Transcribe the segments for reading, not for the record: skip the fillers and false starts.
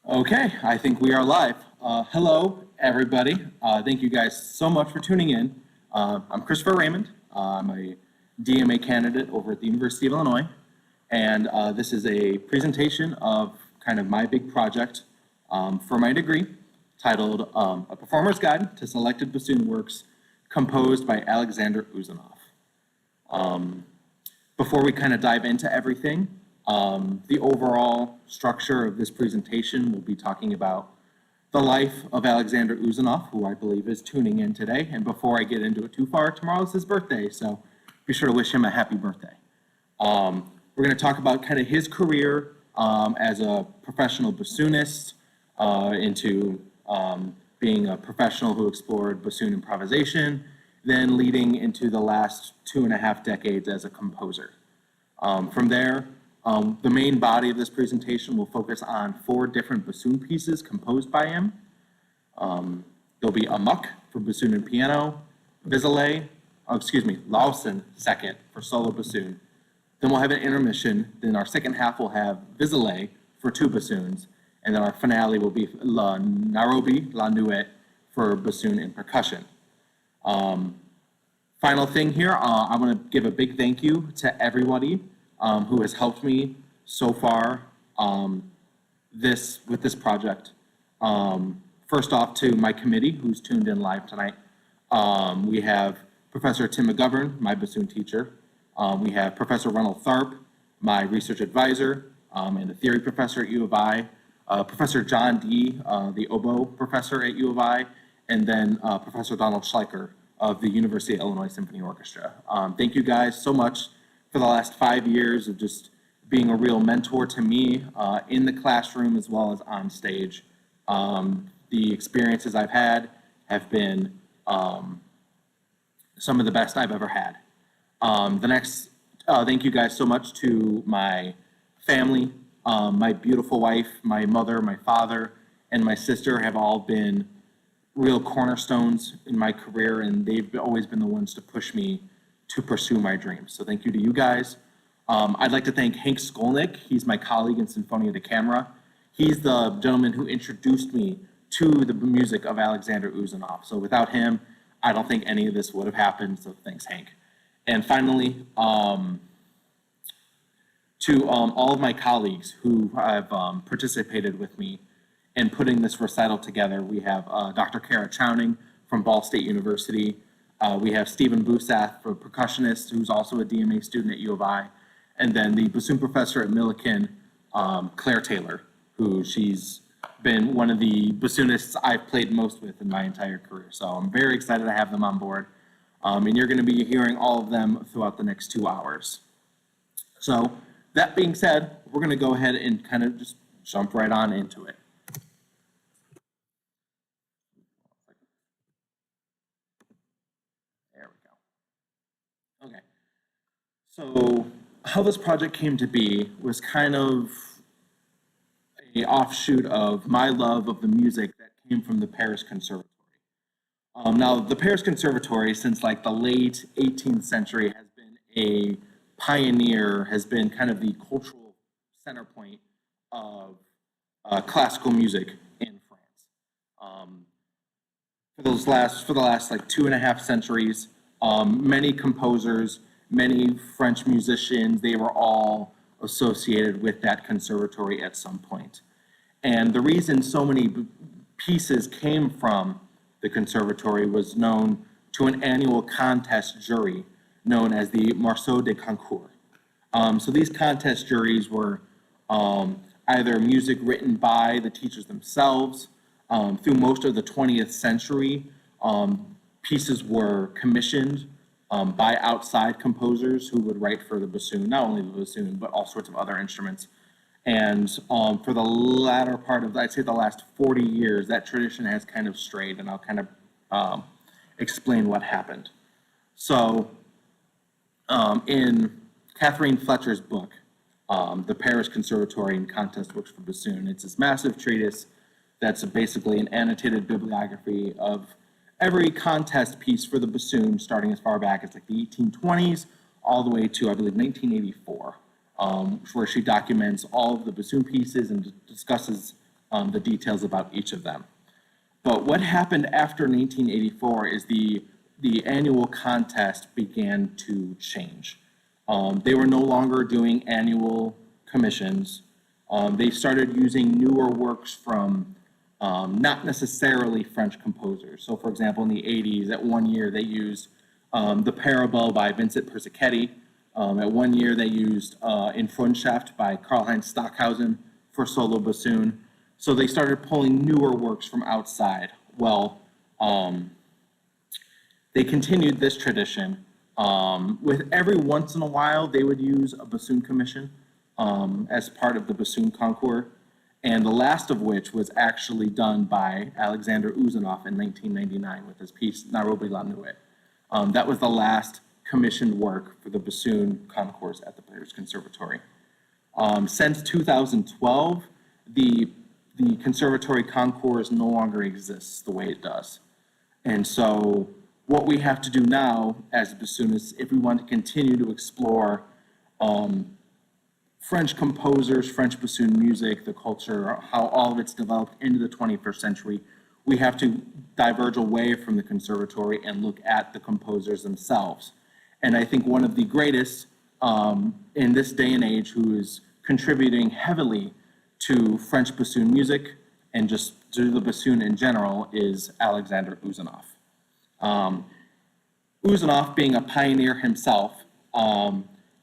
Okay, I think we are live. Hello, everybody. Thank you guys so much for tuning in. I'm Christopher Raymond. I'm a DMA candidate over at the University of Illinois, and this is a presentation of kind of my big project for my degree titled A Performer's Guide to Selected Bassoon Works Composed by Alexandre Ouzounoff. Before we kind of dive into everything, the overall structure of this presentation will be talking about the life of Alexandre Ouzounoff, who I believe is tuning in today. And before I get into it too far, tomorrow's his birthday, so be sure to wish him a happy birthday. We're going to talk about kind of his career as a professional bassoonist into being a professional who explored bassoon improvisation, then leading into the last 2.5 decades as a composer. From there, the main body of this presentation will focus on 4 different bassoon pieces composed by him. There'll be a muck for bassoon and piano, Lausen second for solo bassoon. Then we'll have an intermission. Then our second half will have Vizele for 2 bassoons. And then our finale will be La Nuit for bassoon and percussion. Final thing here, I want to give a big thank you to everybody who has helped me so far with this project. First off, to my committee who's tuned in live tonight. We have Professor Tim McGovern, my bassoon teacher. We have Professor Ronald Tharp, my research advisor and a theory professor at U of I. Professor John D., the oboe professor at U of I, and then Professor Donald Schleicher of the University of Illinois Symphony Orchestra. Thank you guys so much for the last 5 years of just being a real mentor to me in the classroom as well as on stage. The experiences I've had have been some of the best I've ever had. Thank you guys so much to my family, my beautiful wife, my mother, my father, and my sister have all been real cornerstones in my career, and they've always been the ones to push me to pursue my dreams. So thank you to you guys. I'd like to thank Hank Skolnick. He's my colleague in Sinfonia da Camera. He's the gentleman who introduced me to the music of Alexandre Ouzounoff. So without him, I don't think any of this would have happened. So thanks, Hank. And finally, to all of my colleagues who have participated with me in putting this recital together. We have Dr. Kara Chowning from Ball State University. We have Stephen Busath, a percussionist, who's also a DMA student at U of I. And then the bassoon professor at Millikan, Claire Taylor, who she's been one of the bassoonists I've played most with in my entire career. So I'm very excited to have them on board. And you're going to be hearing all of them throughout the next 2 hours. So that being said, we're going to go ahead and kind of just jump right on into it. There we go. Okay. So how this project came to be was kind of an offshoot of my love of the music that came from the Paris Conservatory. Now, the Paris Conservatory, since like the late 18th century, has been a pioneer, has been kind of the cultural center point of classical music in France. For the last like 2.5 centuries, many composers, many French musicians, they were all associated with that conservatory at some point. And the reason so many pieces came from the conservatory was known to an annual contest jury known as the Marceau de Concours. So these contest juries were either music written by the teachers themselves. Through most of the 20th century, pieces were commissioned by outside composers who would write for the bassoon, not only the bassoon, but all sorts of other instruments. And for the latter part of, I'd say the last 40 years, that tradition has kind of strayed, and I'll kind of explain what happened. So in Catherine Fletcher's book, The Paris Conservatory and Contest Works for Bassoon, it's this massive treatise that's basically an annotated bibliography of every contest piece for the bassoon, starting as far back as like the 1820s, all the way to, I believe, 1984, where she documents all of the bassoon pieces and discusses the details about each of them. But what happened after 1984 is the annual contest began to change. They were no longer doing annual commissions. They started using newer works from not necessarily French composers. So for example, in the 80s, at one year they used the Parabelle by Vincent Persichetti. At one year they used In Freundschaft by Karl-Heinz Stockhausen for solo bassoon. So they started pulling newer works from outside. Well, they continued this tradition. With every once in a while, they would use a bassoon commission as part of the bassoon concours, and the last of which was actually done by Alexandre Ouzounoff in 1999 with his piece Nairobi La Nuit. That was the last commissioned work for the bassoon concours at the Paris Conservatory. Since 2012, the conservatory concours no longer exists the way it does. And so what we have to do now as bassoonists, if we want to continue to explore French composers, French bassoon music, the culture, how all of it's developed into the 21st century, we have to diverge away from the conservatory and look at the composers themselves. And I think one of the greatest in this day and age who is contributing heavily to French bassoon music and just to the bassoon in general is Alexandre Ouzounoff. Ouzounoff, being a pioneer himself,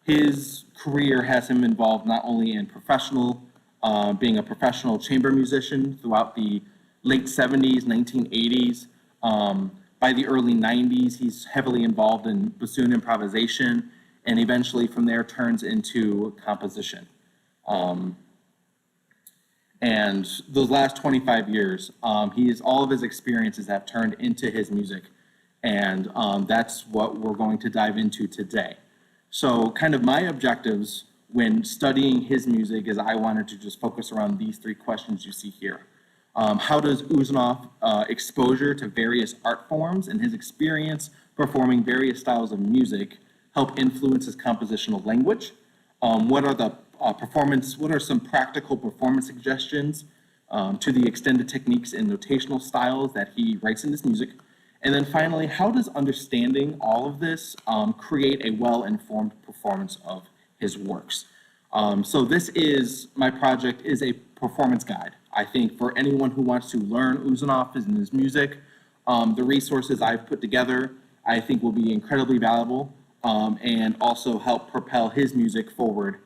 his career has him involved not only in being a professional chamber musician throughout the late 70s, 1980s. By the early 90s, he's heavily involved in bassoon improvisation, and eventually from there turns into composition. And those last 25 years, all of his experiences have turned into his music, and that's what we're going to dive into today. So kind of my objectives when studying his music is I wanted to just focus around these three questions you see here. How does Ouzounoff exposure to various art forms and his experience performing various styles of music help influence his compositional language? What are some practical performance suggestions to the extended techniques and notational styles that he writes in his music? And then finally, how does understanding all of this create a well-informed performance of his works? So my project is a performance guide. I think for anyone who wants to learn Ouzounoff and his music, the resources I've put together, I think will be incredibly valuable and also help propel his music forward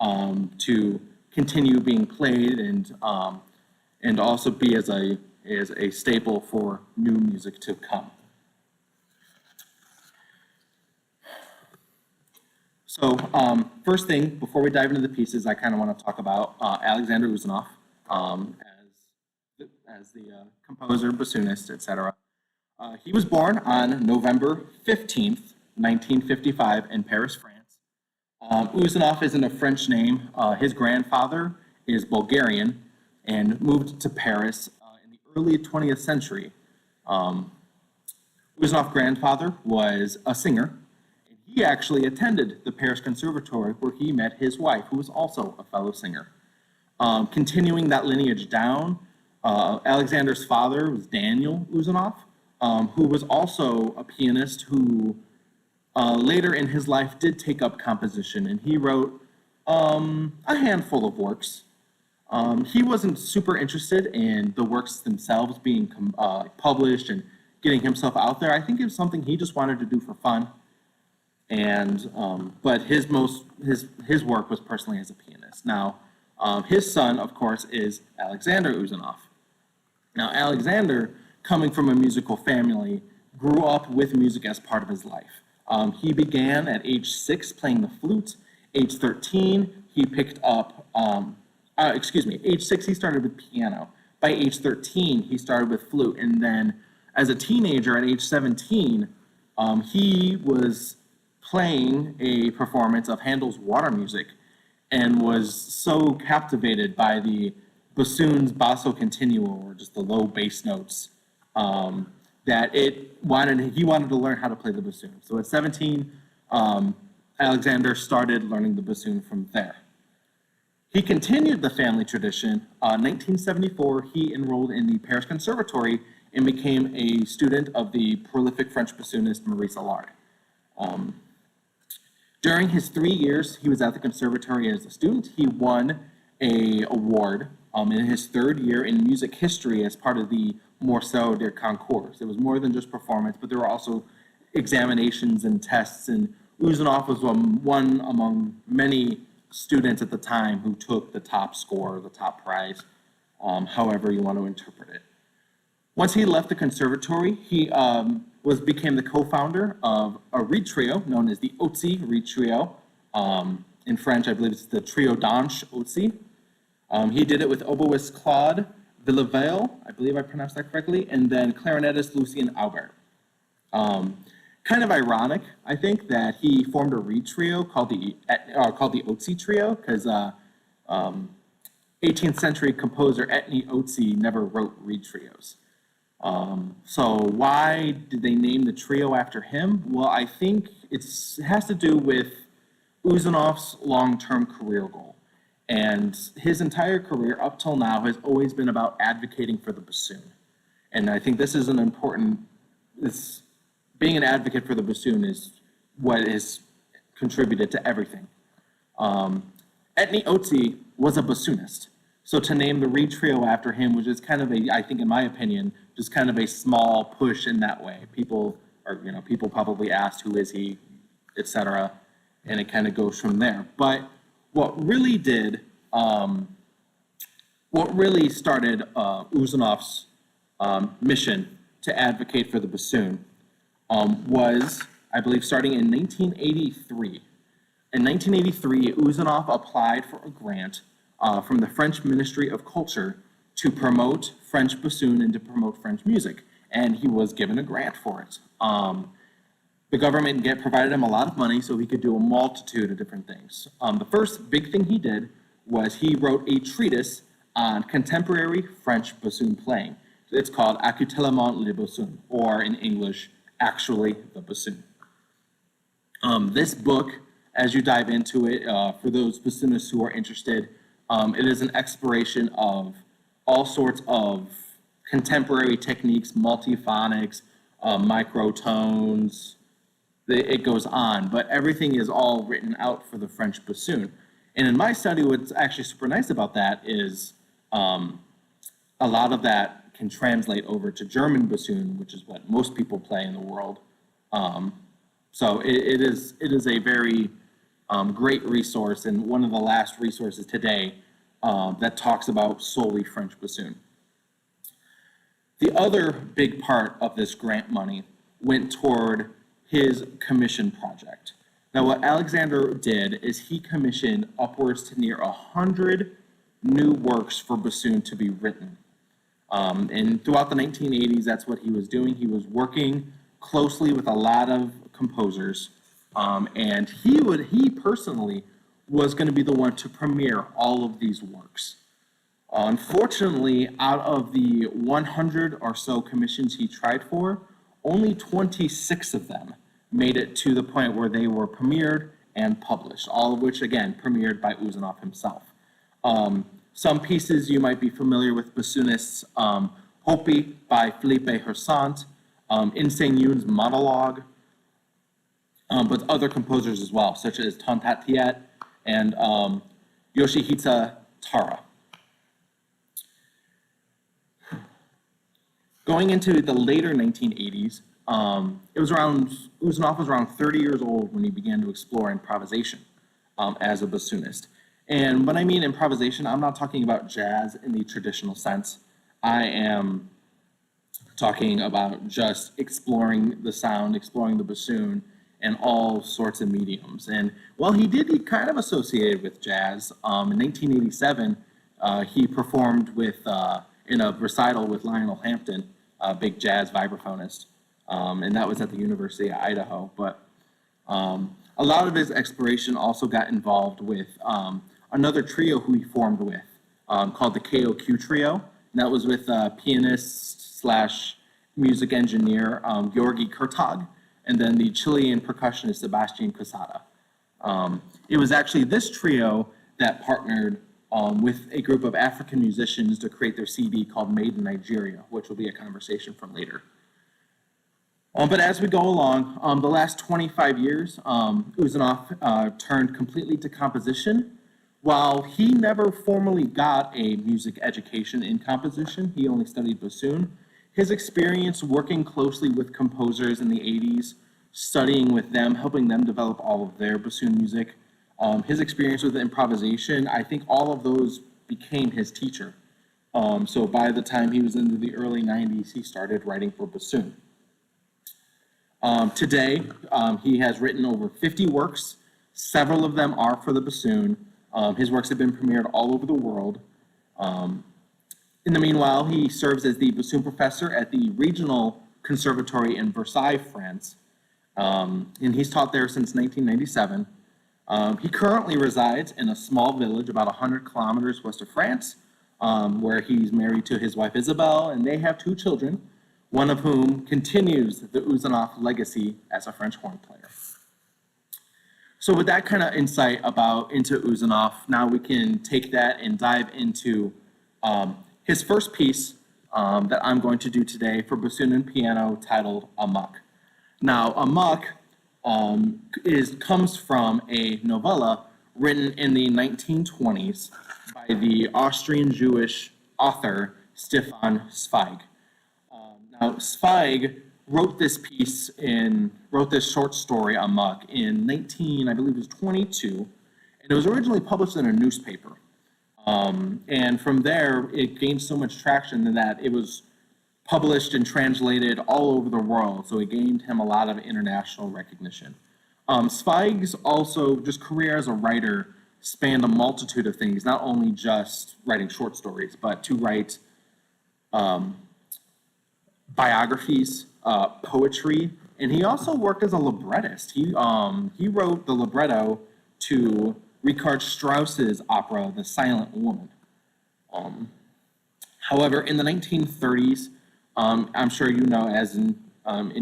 to continue being played and also be as a staple for new music to come. So first thing, before we dive into the pieces, I kind of want to talk about Alexandre Ouzounoff as the composer, bassoonist, etc. He was born on November 15th, 1955 in Paris, France. Ouzounoff isn't a French name. His grandfather is Bulgarian and moved to Paris in the early 20th century. Ouzounoff's grandfather was a singer. And he actually attended the Paris Conservatory where he met his wife, who was also a fellow singer. Continuing that lineage down, Alexandre's father was Daniel Ouzounoff, who was also a pianist who later in his life did take up composition, and he wrote a handful of works. He wasn't super interested in the works themselves being published and getting himself out there. I think it was something he just wanted to do for fun. And but his work was personally as a pianist. Now, his son, of course, is Alexandre Ouzounoff. Now, Alexandre, coming from a musical family, grew up with music as part of his life. He began at age 6 playing the flute. Age 13, he picked up, age 6 he started with piano. By age 13, he started with flute. And then as a teenager at age 17, he was playing a performance of Handel's Water Music and was so captivated by the bassoon's basso continuo, or just the low bass notes, that he wanted to learn how to play the bassoon. So at 17, Alexandre started learning the bassoon from there. He continued the family tradition. In 1974, he enrolled in the Paris Conservatory and became a student of the prolific French bassoonist Maurice Allard. During his 3 years he was at the conservatory as a student, he won an award in his third year in music history as part of the Morceau de Concours. It was more than just performance, but there were also examinations and tests, and Ouzounoff was one among many students at the time who took the top score, the top prize, however you want to interpret it. Once he left the conservatory, he became the co-founder of a reed trio known as the Otzi Reed Trio. In French, I believe it's the Trio d'Anche Otzi. He did it with oboist Claude Villevale, I believe I pronounced that correctly, and then clarinetist Lucien Aubert. Kind of ironic, I think, that he formed a reed trio called the Otzi Trio, because 18th century composer Etnie Otzi never wrote reed trios. So why did they name the trio after him? Well, I think it has to do with Ouzounoff's long-term career goal. And his entire career up till now has always been about advocating for the bassoon. And I think this is an important, being an advocate for the bassoon is what has contributed to everything. Etnie Otzi was a bassoonist. So to name the reed trio after him was just kind of I think in my opinion, just kind of a small push in that way. People probably asked, who is he, etc. And it kind of goes from there. But what really started Ouzounoff's mission to advocate for the bassoon was, I believe, starting in 1983. In 1983, Ouzounoff applied for a grant from the French Ministry of Culture to promote French bassoon and to promote French music, and he was given a grant for it. The government provided him a lot of money so he could do a multitude of different things. The first big thing he did was he wrote a treatise on contemporary French bassoon playing. It's called Actuellement le bassoon, or in English, Actually the Bassoon. This book, as you dive into it, for those bassoonists who are interested, it is an exploration of all sorts of contemporary techniques, multiphonics, microtones. It goes on, but everything is all written out for the French bassoon. And in my study, what's actually super nice about that is a lot of that can translate over to German bassoon, which is what most people play in the world. So it is a very great resource, and one of the last resources today that talks about solely French bassoon. The other big part of this grant money went toward his commission project. Now, what Alexandre did is he commissioned upwards to near 100 new works for bassoon to be written. And throughout the 1980s, that's what he was doing. He was working closely with a lot of composers, and he personally was going to be the one to premiere all of these works. Unfortunately, out of the 100 or so commissions he tried for, only 26 of them made it to the point where they were premiered and published, all of which, again, premiered by Ouzounoff himself. Some pieces you might be familiar with bassoonists, Hopi by Philippe Hersant, Insegnun's Monologue, but other composers as well, such as Tontat Tiet and Yoshihisa Tara. Going into the later 1980s, Ouzounoff was around 30 years old when he began to explore improvisation as a bassoonist. And when I mean improvisation, I'm not talking about jazz in the traditional sense. I am talking about just exploring the sound, exploring the bassoon, and all sorts of mediums. And while he kind of associated with jazz. In 1987, he performed in a recital with Lionel Hampton, a big jazz vibraphonist, and that was at the University of Idaho. But a lot of his exploration also got involved with another trio who he formed with, called the KOQ Trio, and that was with pianist/music engineer Georgi Kurtag, and then the Chilean percussionist Sebastian Quesada. It was actually this trio that partnered with a group of African musicians to create their CD called Made in Nigeria, which will be a conversation from later. But as we go along, the last 25 years, Ouzounoff turned completely to composition. While he never formally got a music education in composition, he only studied bassoon. His experience working closely with composers in the 80s, studying with them, helping them develop all of their bassoon music, his experience with improvisation, I think all of those became his teacher. So by the time he was into the early 90s, he started writing for bassoon. Today, he has written over 50 works. Several of them are for the bassoon. His works have been premiered all over the world. In the meanwhile, he serves as the bassoon professor at the Regional Conservatory in Versailles, France, and he's taught there since 1997. He currently resides in a small village about 100 kilometers west of France, where he's married to his wife Isabelle, and they have 2 children, one of whom continues the Ouzounoff legacy as a French horn player. So with that kind of insight into Ouzounoff, now we can take that and dive into his first piece that I'm going to do today for bassoon and piano, titled Amok. Now, Amok comes from a novella written in the 1920s by the Austrian Jewish author Stefan Zweig. Now, Zweig wrote this short story, Amok, in 1922, and it was originally published in a newspaper. And from there, it gained so much traction that it was published and translated all over the world, so it gained him a lot of international recognition. Zweig's career as a writer spanned a multitude of things, not only just writing short stories, but to write biographies, poetry, and he also worked as a librettist. He wrote the libretto to Richard Strauss's opera, The Silent Woman. However, in the 1930s, I'm sure you know, as in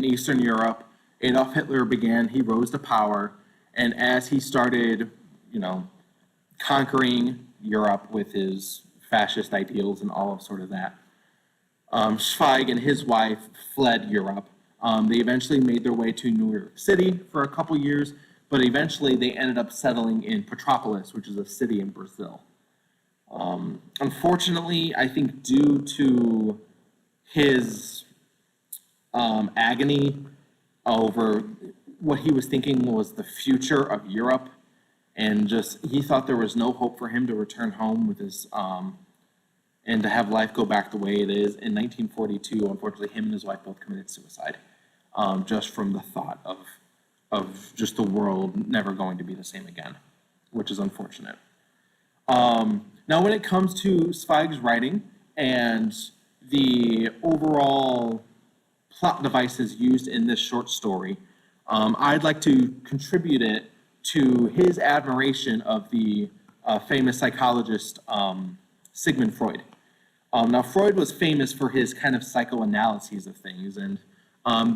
Eastern Europe, Adolf Hitler he rose to power, and as he started, conquering Europe with his fascist ideals and all of sort of that, Zweig and his wife fled Europe. They eventually made their way to New York City for a couple years, but eventually they ended up settling in Petropolis, which is a city in Brazil. Unfortunately, I think due to his agony over what he was thinking was the future of Europe, and he thought there was no hope for him to return home with his and to have life go back the way it is. In 1942, unfortunately, him and his wife both committed suicide, just from the thought of just the world never going to be the same again, which is unfortunate. Now, when it comes to Zweig's writing and the overall plot devices used in this short story, I'd like to contribute it to his admiration of the famous psychologist Sigmund Freud. Now, Freud was famous for his kind of psychoanalyses of things, and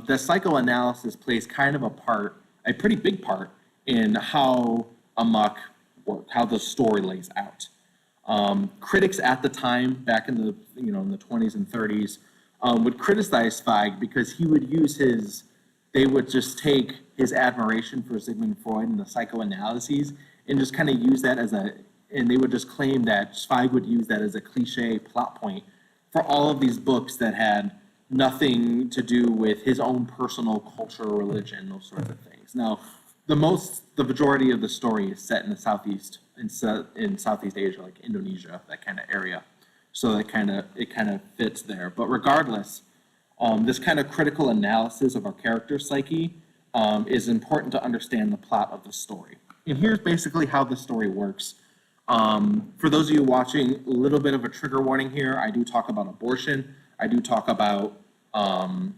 the psychoanalysis plays kind of a pretty big part in how Amok worked, how the story lays out. Critics at the time, back in the in the 20s and 30s, would criticize Zweig because he would they would just take his admiration for Sigmund Freud and the psychoanalyses and just kind of use that and they would just claim that Zweig would use that as a cliche plot point for all of these books that had nothing to do with his own personal culture or religion, those sorts of things. Now, the majority of the story is set in the Southeast Asia, like Indonesia, that kind of area. So it kind of fits there. But regardless, this kind of critical analysis of our character psyche is important to understand the plot of the story. And here's basically how the story works. For those of you watching, a little bit of a trigger warning here. I do talk about abortion. I do talk about some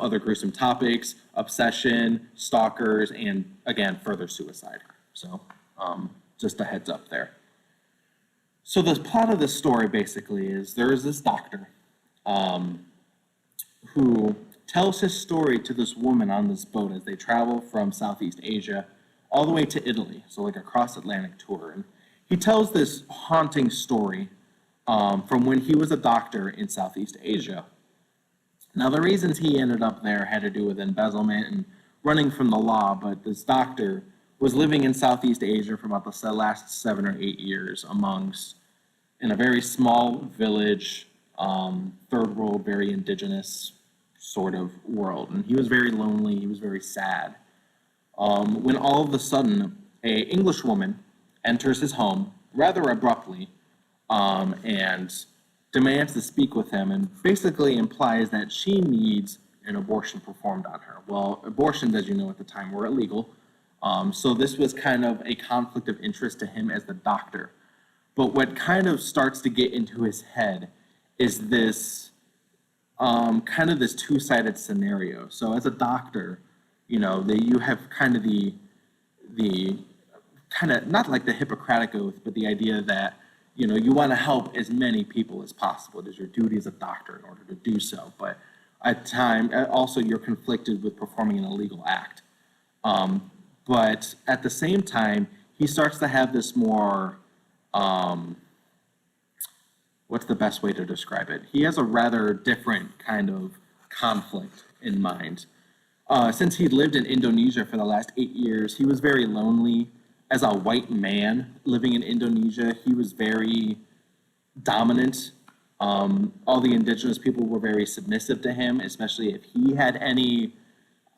other gruesome topics, obsession, stalkers, and again, further suicide. So just a heads up there. So the plot of this story basically is there is this doctor who tells his story to this woman on this boat as they travel from Southeast Asia all the way to Italy, so like a cross-Atlantic tour. And he tells this haunting story from when he was a doctor in Southeast Asia. Now, the reasons he ended up there had to do with embezzlement and running from the law, but this doctor was living in Southeast Asia for about the last 7 or 8 years in a very small village, third world, very indigenous sort of world. And he was very lonely, he was very sad. When all of a sudden, a English woman enters his home rather abruptly, and demands to speak with him and basically implies that she needs an abortion performed on her. Well, abortions, as you know, at the time were illegal. So this was kind of a conflict of interest to him as the doctor. But what kind of starts to get into his head is this kind of this two-sided scenario. So as a doctor, you know, you have kind of the kind of, not like the Hippocratic Oath, but the idea that, you know, you want to help as many people as possible. It is your duty as a doctor in order to do so. But at time, also you're conflicted with performing an illegal act. But at the same time, he starts to have this more, what's the best way to describe it? He has a rather different kind of conflict in mind. Since he lived in Indonesia for the last 8 years, he was very lonely. As a white man living in Indonesia, he was very dominant. All the indigenous people were very submissive to him, especially if he had any,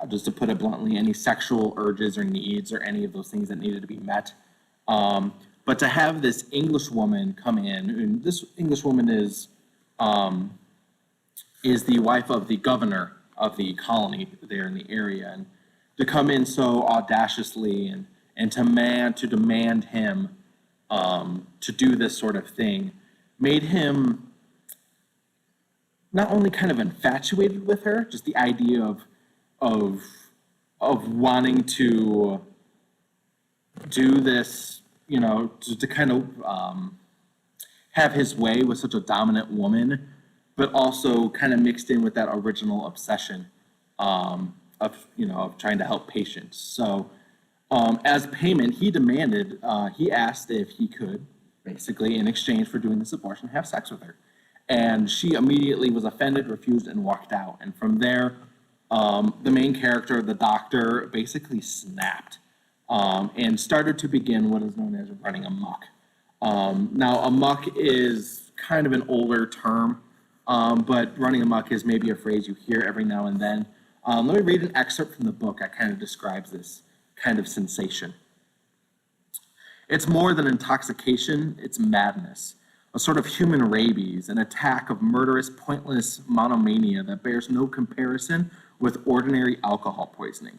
just to put it bluntly, any sexual urges or needs or any of those things that needed to be met. But to have this English woman come in, and this English woman is the wife of the governor of the colony there in the area, and to come in so audaciously and to demand him to do this sort of thing made him not only kind of infatuated with her, just the idea of wanting to do this, you know, to kind of have his way with such a dominant woman, but also kind of mixed in with that original obsession of trying to help patients. So as payment, he asked if he could, basically, in exchange for doing this abortion, have sex with her. And she immediately was offended, refused, and walked out. And from there, the main character, the doctor, basically snapped and started to begin what is known as running amok. Now, amok is kind of an older term, but running amok is maybe a phrase you hear every now and then. Let me read an excerpt from the book that kind of describes this kind of sensation. It's more than intoxication, it's madness, a sort of human rabies, an attack of murderous, pointless monomania that bears no comparison with ordinary alcohol poisoning.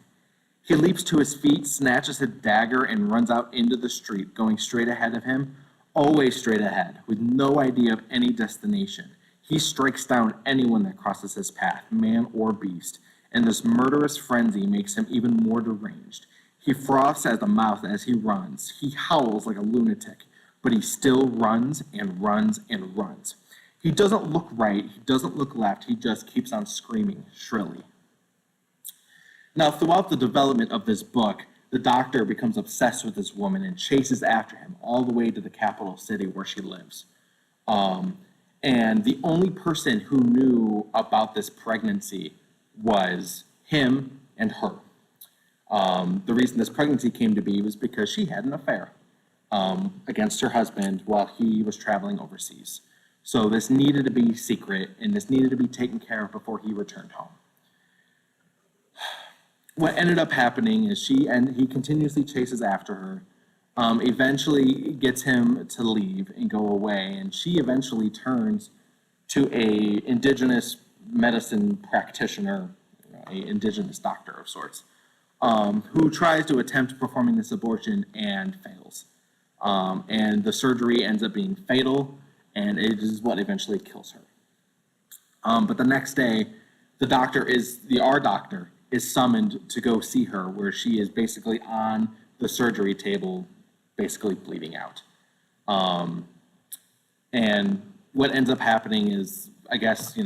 He leaps to his feet, snatches a dagger, and runs out into the street, going straight ahead of him, always straight ahead, with no idea of any destination. He strikes down anyone that crosses his path, man or beast, and this murderous frenzy makes him even more deranged. He froths at the mouth as he runs. He howls like a lunatic, but he still runs and runs and runs. He doesn't look right, he doesn't look left, he just keeps on screaming shrilly. Now, throughout the development of this book, the doctor becomes obsessed with this woman and chases after him all the way to the capital city where she lives. And the only person who knew about this pregnancy was him and her. The reason this pregnancy came to be was because she had an affair against her husband while he was traveling overseas. So this needed to be secret, and this needed to be taken care of before he returned home. What ended up happening is he continuously chases after her, eventually gets him to leave and go away, and she eventually turns to a indigenous medicine practitioner, an indigenous doctor of sorts, who tries to attempt performing this abortion and fails. And the surgery ends up being fatal, and it is what eventually kills her. But the next day, our doctor is summoned to go see her, where she is basically on the surgery table, basically bleeding out. And what ends up happening is, I guess,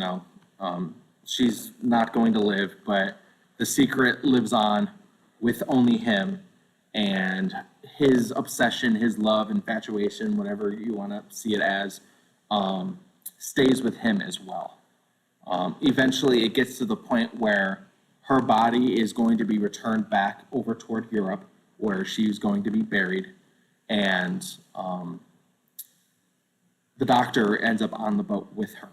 she's not going to live, but the secret lives on with only him. and his obsession, his love, infatuation, whatever you want to see it as, stays with him as well. Eventually, it gets to the point where her body is going to be returned back over toward Europe, where she's going to be buried, and the doctor ends up on the boat with her,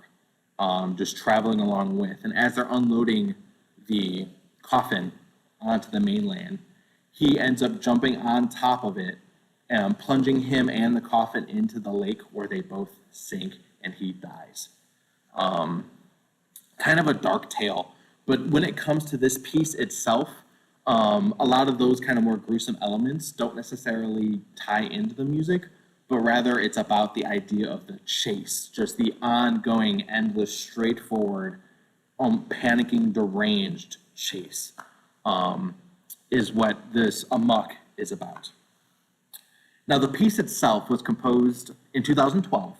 just traveling along with. And as they're unloading the coffin onto the mainland, he ends up jumping on top of it and plunging him and the coffin into the lake, where they both sink and he dies. Kind of a dark tale, but when it comes to this piece itself, a lot of those kind of more gruesome elements don't necessarily tie into the music, but rather it's about the idea of the chase, just the ongoing, endless, straightforward, panicking, deranged chase, is what this Amok is about. Now, the piece itself was composed in 2012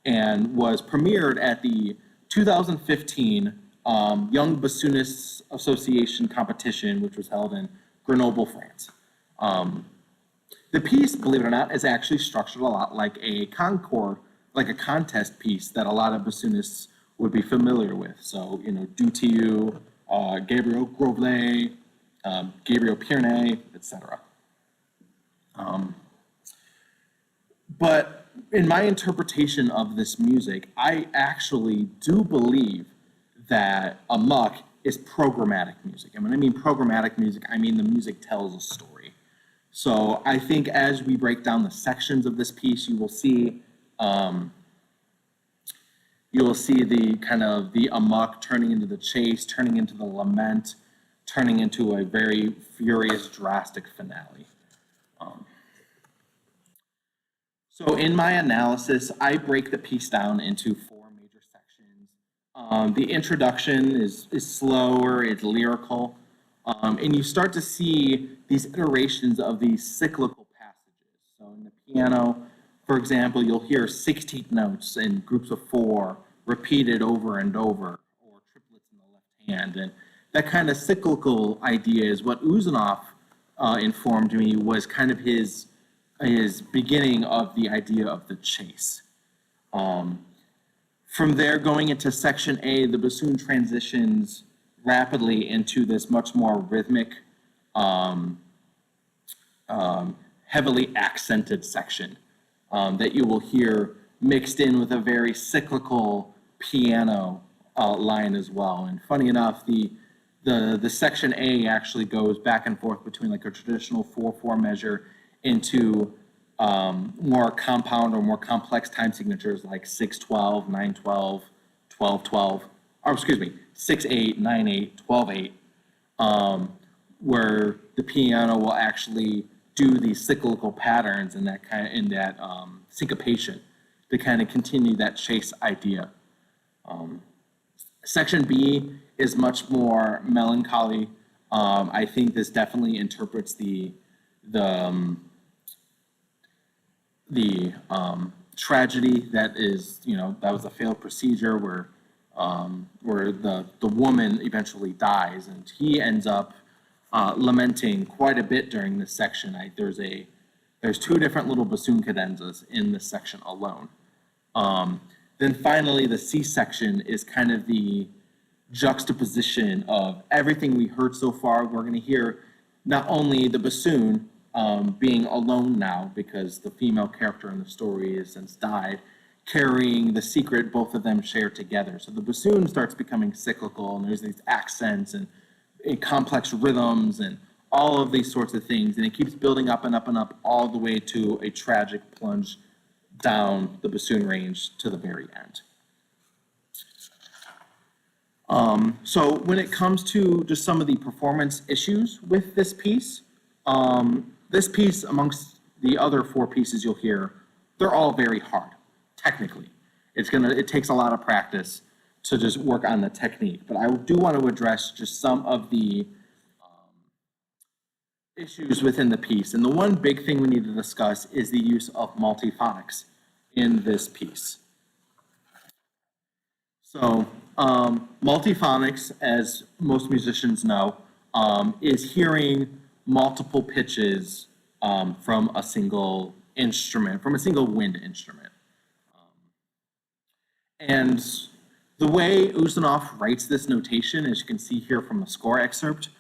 and was premiered at the 2015 Young Bassoonists Association competition, which was held in Grenoble, France. The piece, believe it or not, is actually structured a lot like a concours, like a contest piece that a lot of bassoonists would be familiar with. So, Dutilleux, Gabriel Grovlet, Gabriel Pierney, etc. But in my interpretation of this music, I actually do believe that Amok is programmatic music. And when I mean programmatic music, I mean the music tells a story. So I think as we break down the sections of this piece, you will see the kind of the Amok turning into the chase, turning into the lament, turning into a very furious, drastic finale. So in my analysis, I break the piece down into 4 major sections. The introduction is slower, it's lyrical, and you start to see these iterations of these cyclical passages. So in the piano, for example, you'll hear 16th notes in groups of 4 repeated over and over, or triplets in the left hand. And that kind of cyclical idea is what Ouzounoff informed me was kind of his beginning of the idea of the chase. From there, going into section A, the bassoon transitions rapidly into this much more rhythmic, heavily accented section that you will hear mixed in with a very cyclical piano line as well. And funny enough, the section A actually goes back and forth between like a traditional 4/4 measure into more compound or more complex time signatures like 6/12, 9/12, 12/12, or excuse me, 6/8, 9/8, 12/8, where the piano will actually do these cyclical patterns and that syncopation to kind of continue that chase idea. Section B is much more melancholy. I think this definitely interprets the tragedy that is, that was a failed procedure where the woman eventually dies, and he ends up lamenting quite a bit during this section. There's 2 different little bassoon cadenzas in this section alone. Then finally, the C section is kind of the juxtaposition of everything we heard so far. We're going to hear not only the bassoon being alone now because the female character in the story has since died, carrying the secret both of them share together. So the bassoon starts becoming cyclical, and there's these accents and complex rhythms and all of these sorts of things, and it keeps building up and up and up all the way to a tragic plunge down the bassoon range to the very end. So when it comes to just some of the performance issues with this piece amongst the other 4 pieces you'll hear, they're all very hard technically. It takes a lot of practice to just work on the technique, but I do want to address just some of the issues within the piece. And the one big thing we need to discuss is the use of multiphonics in this piece. So multiphonics, as most musicians know, is hearing multiple pitches from a single instrument, from a single wind instrument. And the way Ouzounoff writes this notation, as you can see here from the score excerpt,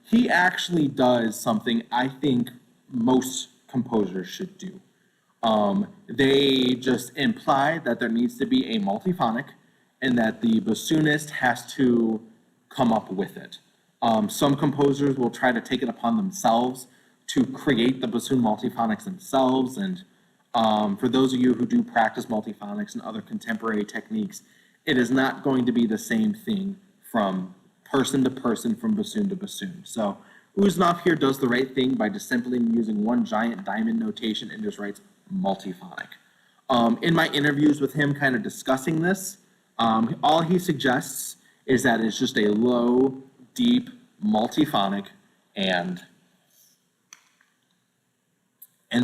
he actually does something I think most composers should do. They just imply that there needs to be a multiphonic and that the bassoonist has to come up with it. Some composers will try to take it upon themselves to create the bassoon multiphonics themselves, and for those of you who do practice multiphonics and other contemporary techniques, it is not going to be the same thing from person to person, from bassoon to bassoon. So Ouzounoff here does the right thing by just simply using one giant diamond notation and just writes multiphonic. In my interviews with him kind of discussing this, all he suggests is that it's just a low, deep, multiphonic, and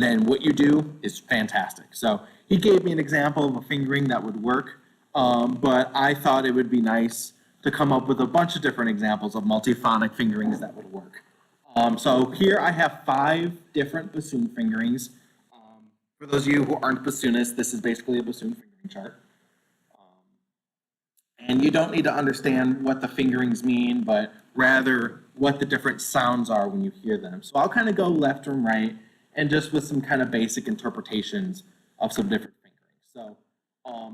then what you do is fantastic. So he gave me an example of a fingering that would work, but I thought it would be nice to come up with a bunch of different examples of multiphonic fingerings that would work. So here I have 5 different bassoon fingerings. For those of you who aren't bassoonists, this is basically a bassoon fingering chart. And you don't need to understand what the fingerings mean, but rather what the different sounds are when you hear them. So I'll kind of go left and right, and just with some kind of basic interpretations of some different fingerings. So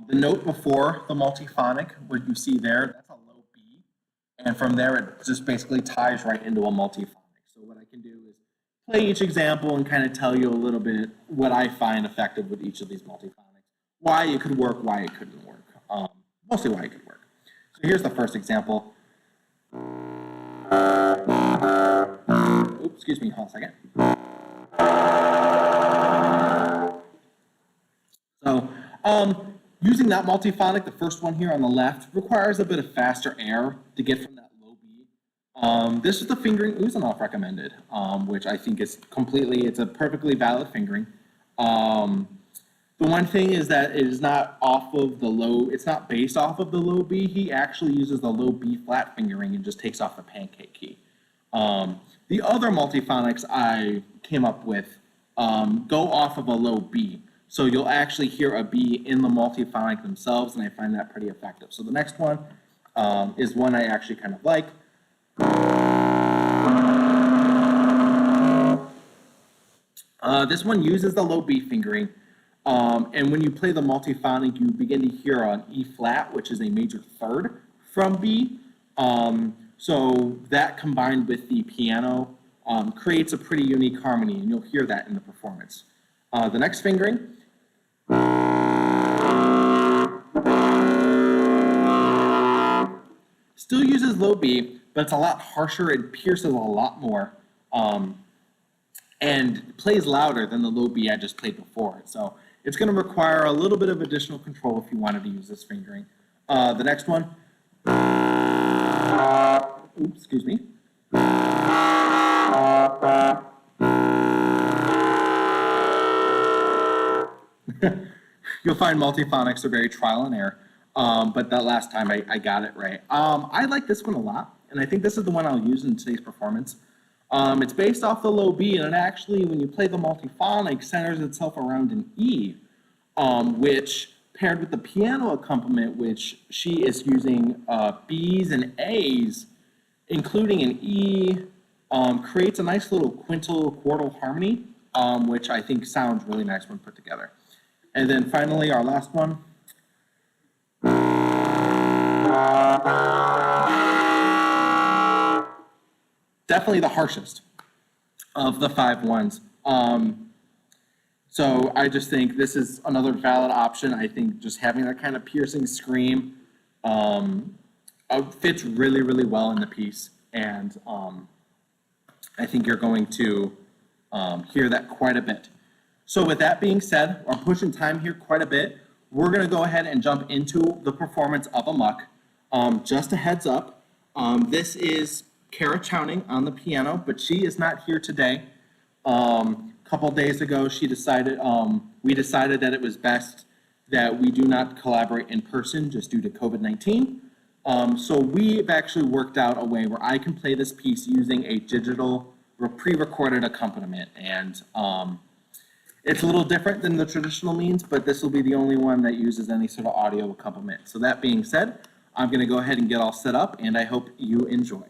the note before the multiphonic, what you see there, that's a low B. And from there, it just basically ties right into a multiphonic. So what I can do is play each example and kind of tell you a little bit what I find effective with each of these multiphonics, why it could work, why it couldn't work, mostly why it could work. So here's the first example. Oops, excuse me, hold on a second. So using that multiphonic, the first one here on the left, requires a bit of faster air to get from that low B. This is the fingering Ouzounoff recommended, which I think is it's a perfectly valid fingering. The one thing is that it is not off of the low, it's not based off of the low B. He actually uses the low B flat fingering and just takes off the pancake key. The other multiphonics I came up with go off of a low B. So you'll actually hear a B in the multiphonic themselves, and I find that pretty effective. So the next one is one I actually kind of like. This one uses the low B fingering, and when you play the multiphonic, you begin to hear an E flat, which is a major third from B. So that combined with the piano creates a pretty unique harmony, and you'll hear that in the performance. The next fingering. Still uses low B, but it's a lot harsher, it pierces a lot more, and plays louder than the low B I just played before. So it's going to require a little bit of additional control if you wanted to use this fingering. The next one. Oops, excuse me. You'll find multiphonics are very trial and error, but that last time I got it right. I like this one a lot, and I think this is the one I'll use in today's performance. It's based off the low B, and it actually, when you play the multiphonic, centers itself around an E, which paired with the piano accompaniment, which she is using B's and A's, including an E, creates a nice little quintal quartal harmony, which I think sounds really nice when put together. And then finally, our last one. Definitely the harshest of the 5 ones. So I just think this is another valid option. I think just having that kind of piercing scream fits really, really well in the piece. And I think you're going to hear that quite a bit. So with that being said, I'm pushing time here quite a bit. We're going to go ahead and jump into the performance of Amok. Just a heads up, this is Kara Chowning on the piano, but she is not here today. A couple days ago, we decided that it was best that we do not collaborate in person just due to COVID-19. So we've actually worked out a way where I can play this piece using a digital pre-recorded accompaniment. And it's a little different than the traditional means, but this will be the only one that uses any sort of audio accompaniment. So that being said, I'm going to go ahead and get all set up, and I hope you enjoy.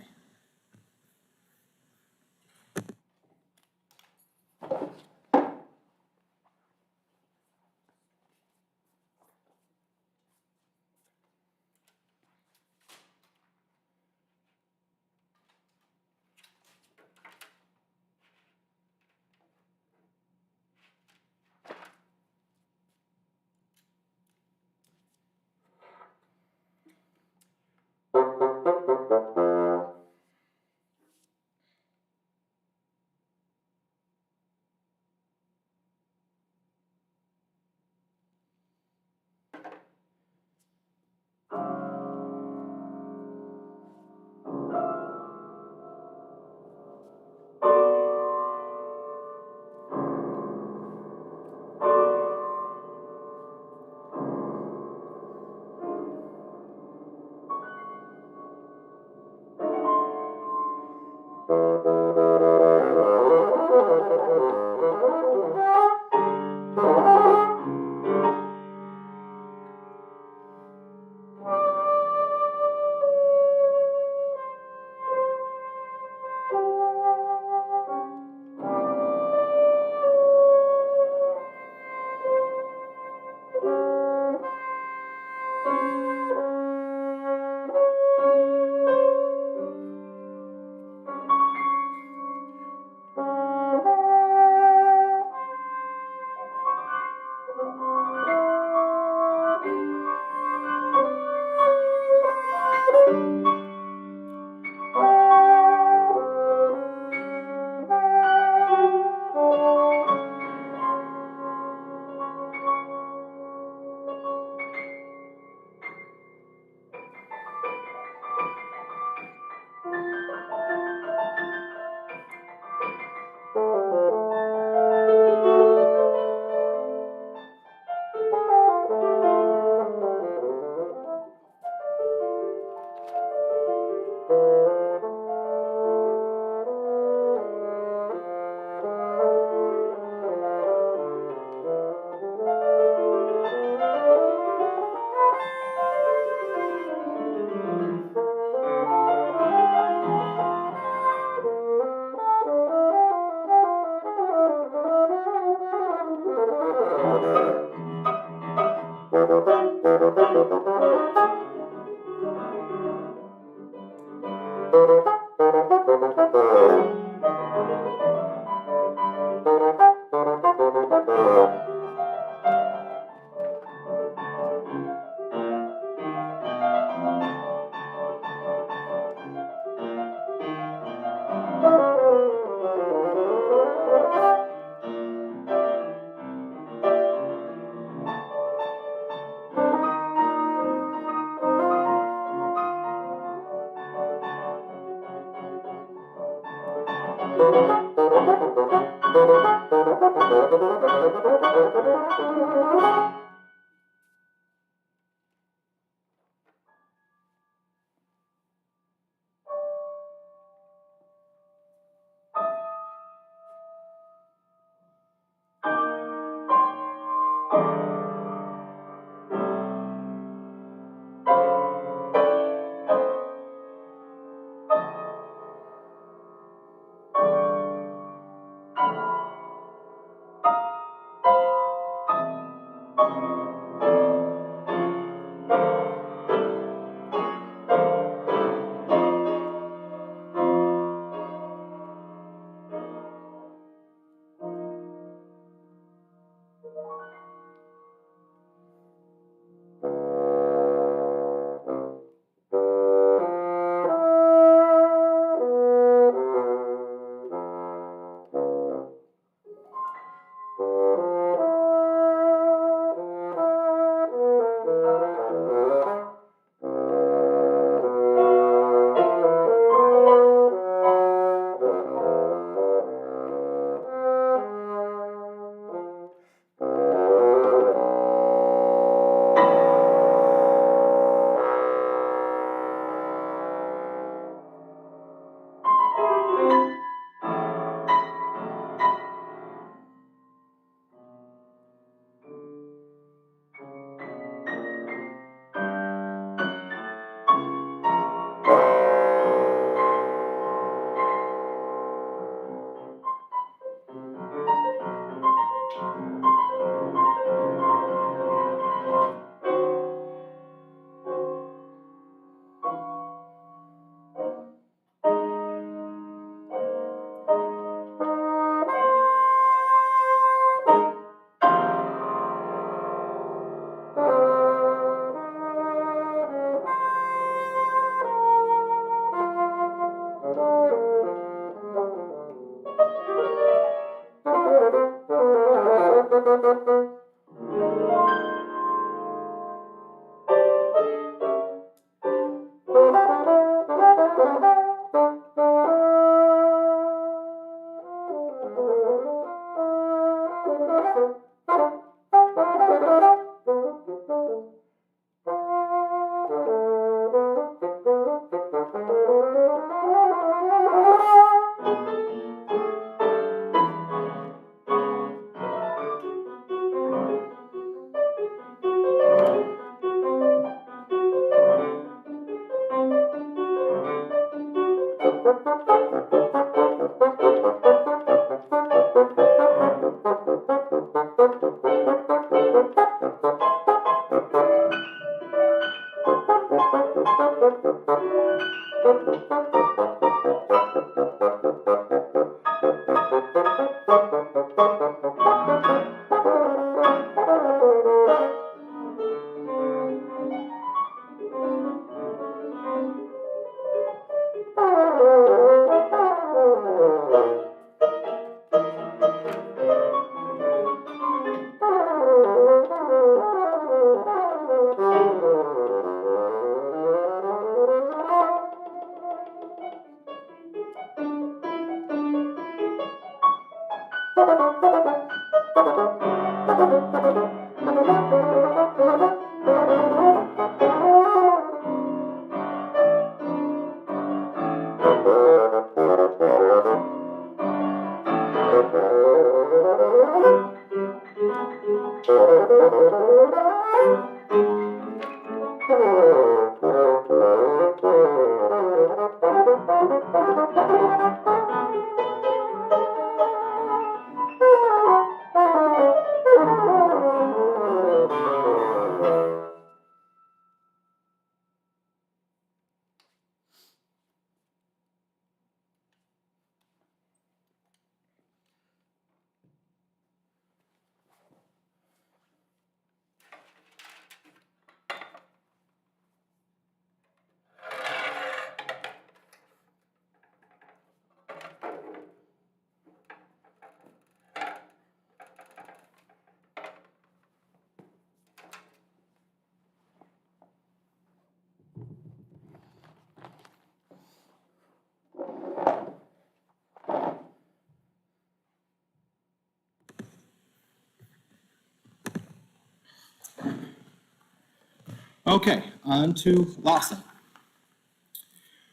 Okay, on to Lawson.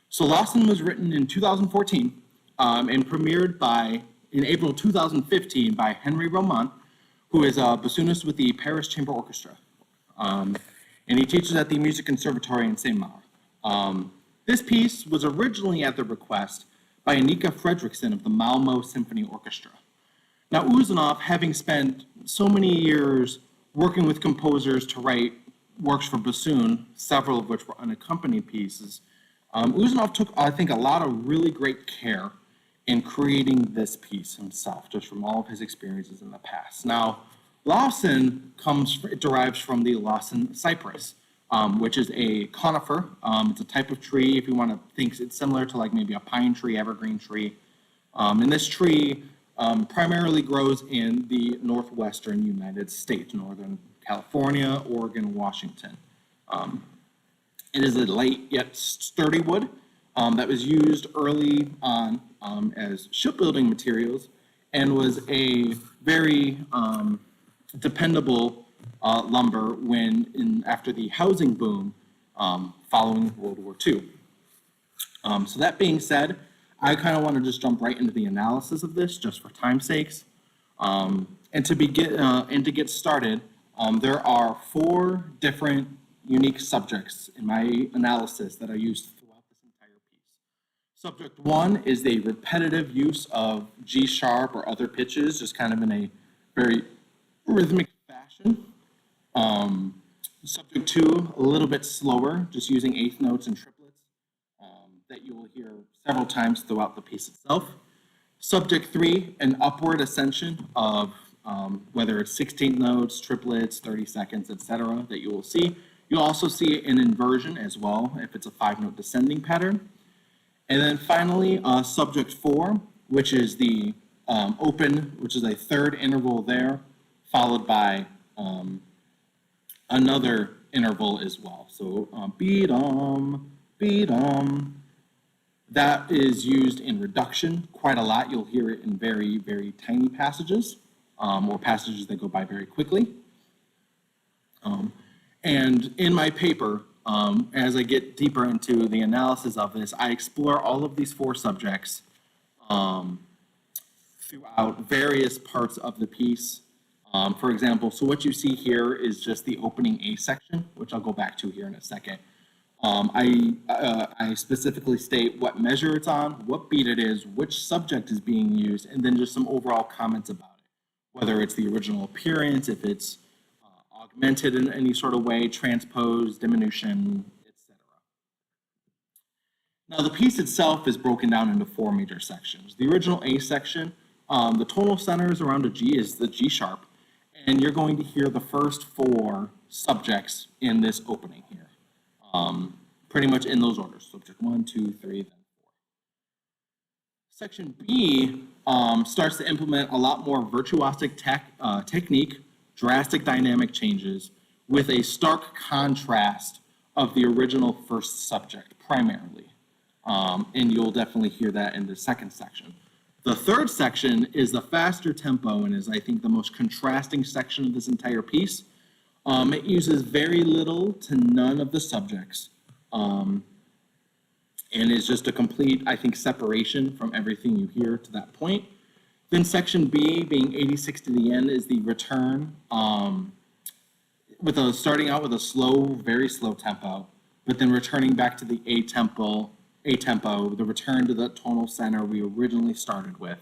So Lawson was written in 2014 and premiered in April 2015 by Henry Raymond, who is a bassoonist with the Paris Chamber Orchestra. And he teaches at the Music Conservatory in Saint-Maur. This piece was originally at the request by Annika Fredriksson of the Malmo Symphony Orchestra. Now, Ouzounoff, having spent so many years working with composers to write works for bassoon, several of which were unaccompanied pieces, Ouzounoff took, I think, a lot of really great care in creating this piece himself, just from all of his experiences in the past. Now, Lawson derives from the Lawson cypress, which is a conifer. It's a type of tree, if you want to think it's similar to like maybe a pine tree, evergreen tree. And this tree primarily grows in the northwestern United States, Northern California, Oregon, Washington. It is a light yet sturdy wood that was used early on as shipbuilding materials and was a very dependable lumber after the housing boom following World War II. So that being said, I kind of want to just jump right into the analysis of this, just for time's sakes. And to get started, there are 4 different unique subjects in my analysis that I used throughout this entire piece. Subject 1 is the repetitive use of G sharp or other pitches, just kind of in a very rhythmic fashion. Subject 2, a little bit slower, just using eighth notes and triplets that you will hear several times throughout the piece itself. Subject 3, an upward ascension of whether it's 16th notes, triplets, 30 seconds, etc. that you will see. You'll also see an inversion as well if it's a 5-note descending pattern. And then finally, subject 4, which is the open, which is a third interval there, followed by another interval as well. So beat-om, beat-om. That is used in reduction quite a lot. You'll hear it in very, very tiny passages or passages that go by very quickly. And in my paper, as I get deeper into the analysis of this, I explore all of these 4 subjects throughout various parts of the piece. For example, so what you see here is just the opening A section, which I'll go back to here in a second. I specifically state what measure it's on, what beat it is, which subject is being used, and then just some overall comments about it, whether it's the original appearance, if it's augmented in any sort of way, transposed, diminution, etc. Now the piece itself is broken down into 4 major sections. The original A section, the tonal center is around a G, is the G sharp, and you're going to hear the first 4 subjects in this opening here. Pretty much in those orders. Subject 1, 2, 3, then 4. Section B starts to implement a lot more virtuosic technique, drastic dynamic changes, with a stark contrast of the original first subject, primarily. And you'll definitely hear that in the second section. The third section is the faster tempo and is, I think, the most contrasting section of this entire piece. It uses very little to none of the subjects, and is just a complete, I think, separation from everything you hear to that point. Then section B, being 86 to the end, is the return, starting out with a slow, very slow tempo, but then returning back to the A tempo, the return to the tonal center we originally started with.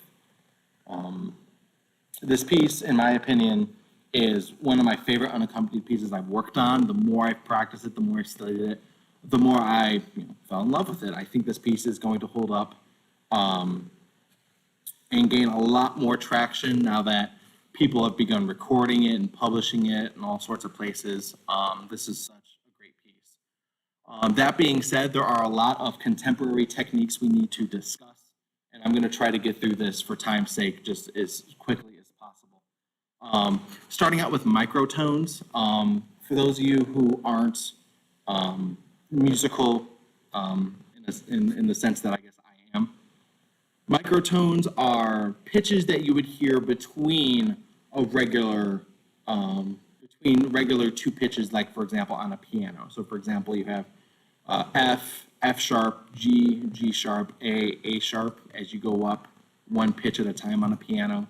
This piece, in my opinion, is one of my favorite unaccompanied pieces I've worked on. The more I've practiced it, the more I've studied it, the more I fell in love with it. I think this piece is going to hold up and gain a lot more traction now that people have begun recording it and publishing it in all sorts of places. This is such a great piece. That being said, there are a lot of contemporary techniques we need to discuss, and I'm going to try to get through this for time's sake just as quickly as possible. Starting out with microtones, for those of you who aren't musical in the sense that I guess I am, microtones are pitches that you would hear between a regular between regular 2 pitches, like for example on a piano. So for example, you have F, F sharp, G, G sharp, A sharp as you go up 1 pitch at a time on a piano.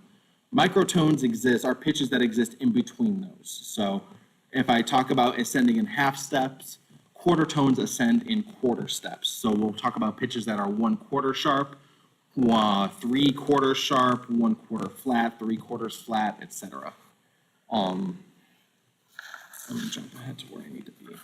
Microtones are pitches that exist in between those. So if I talk about ascending in half steps, quarter tones ascend in quarter steps. So we'll talk about pitches that are 1/4 sharp, 3/4 sharp, 1/4 flat, 3/4 flat, etc. Let me jump ahead to where I need to be.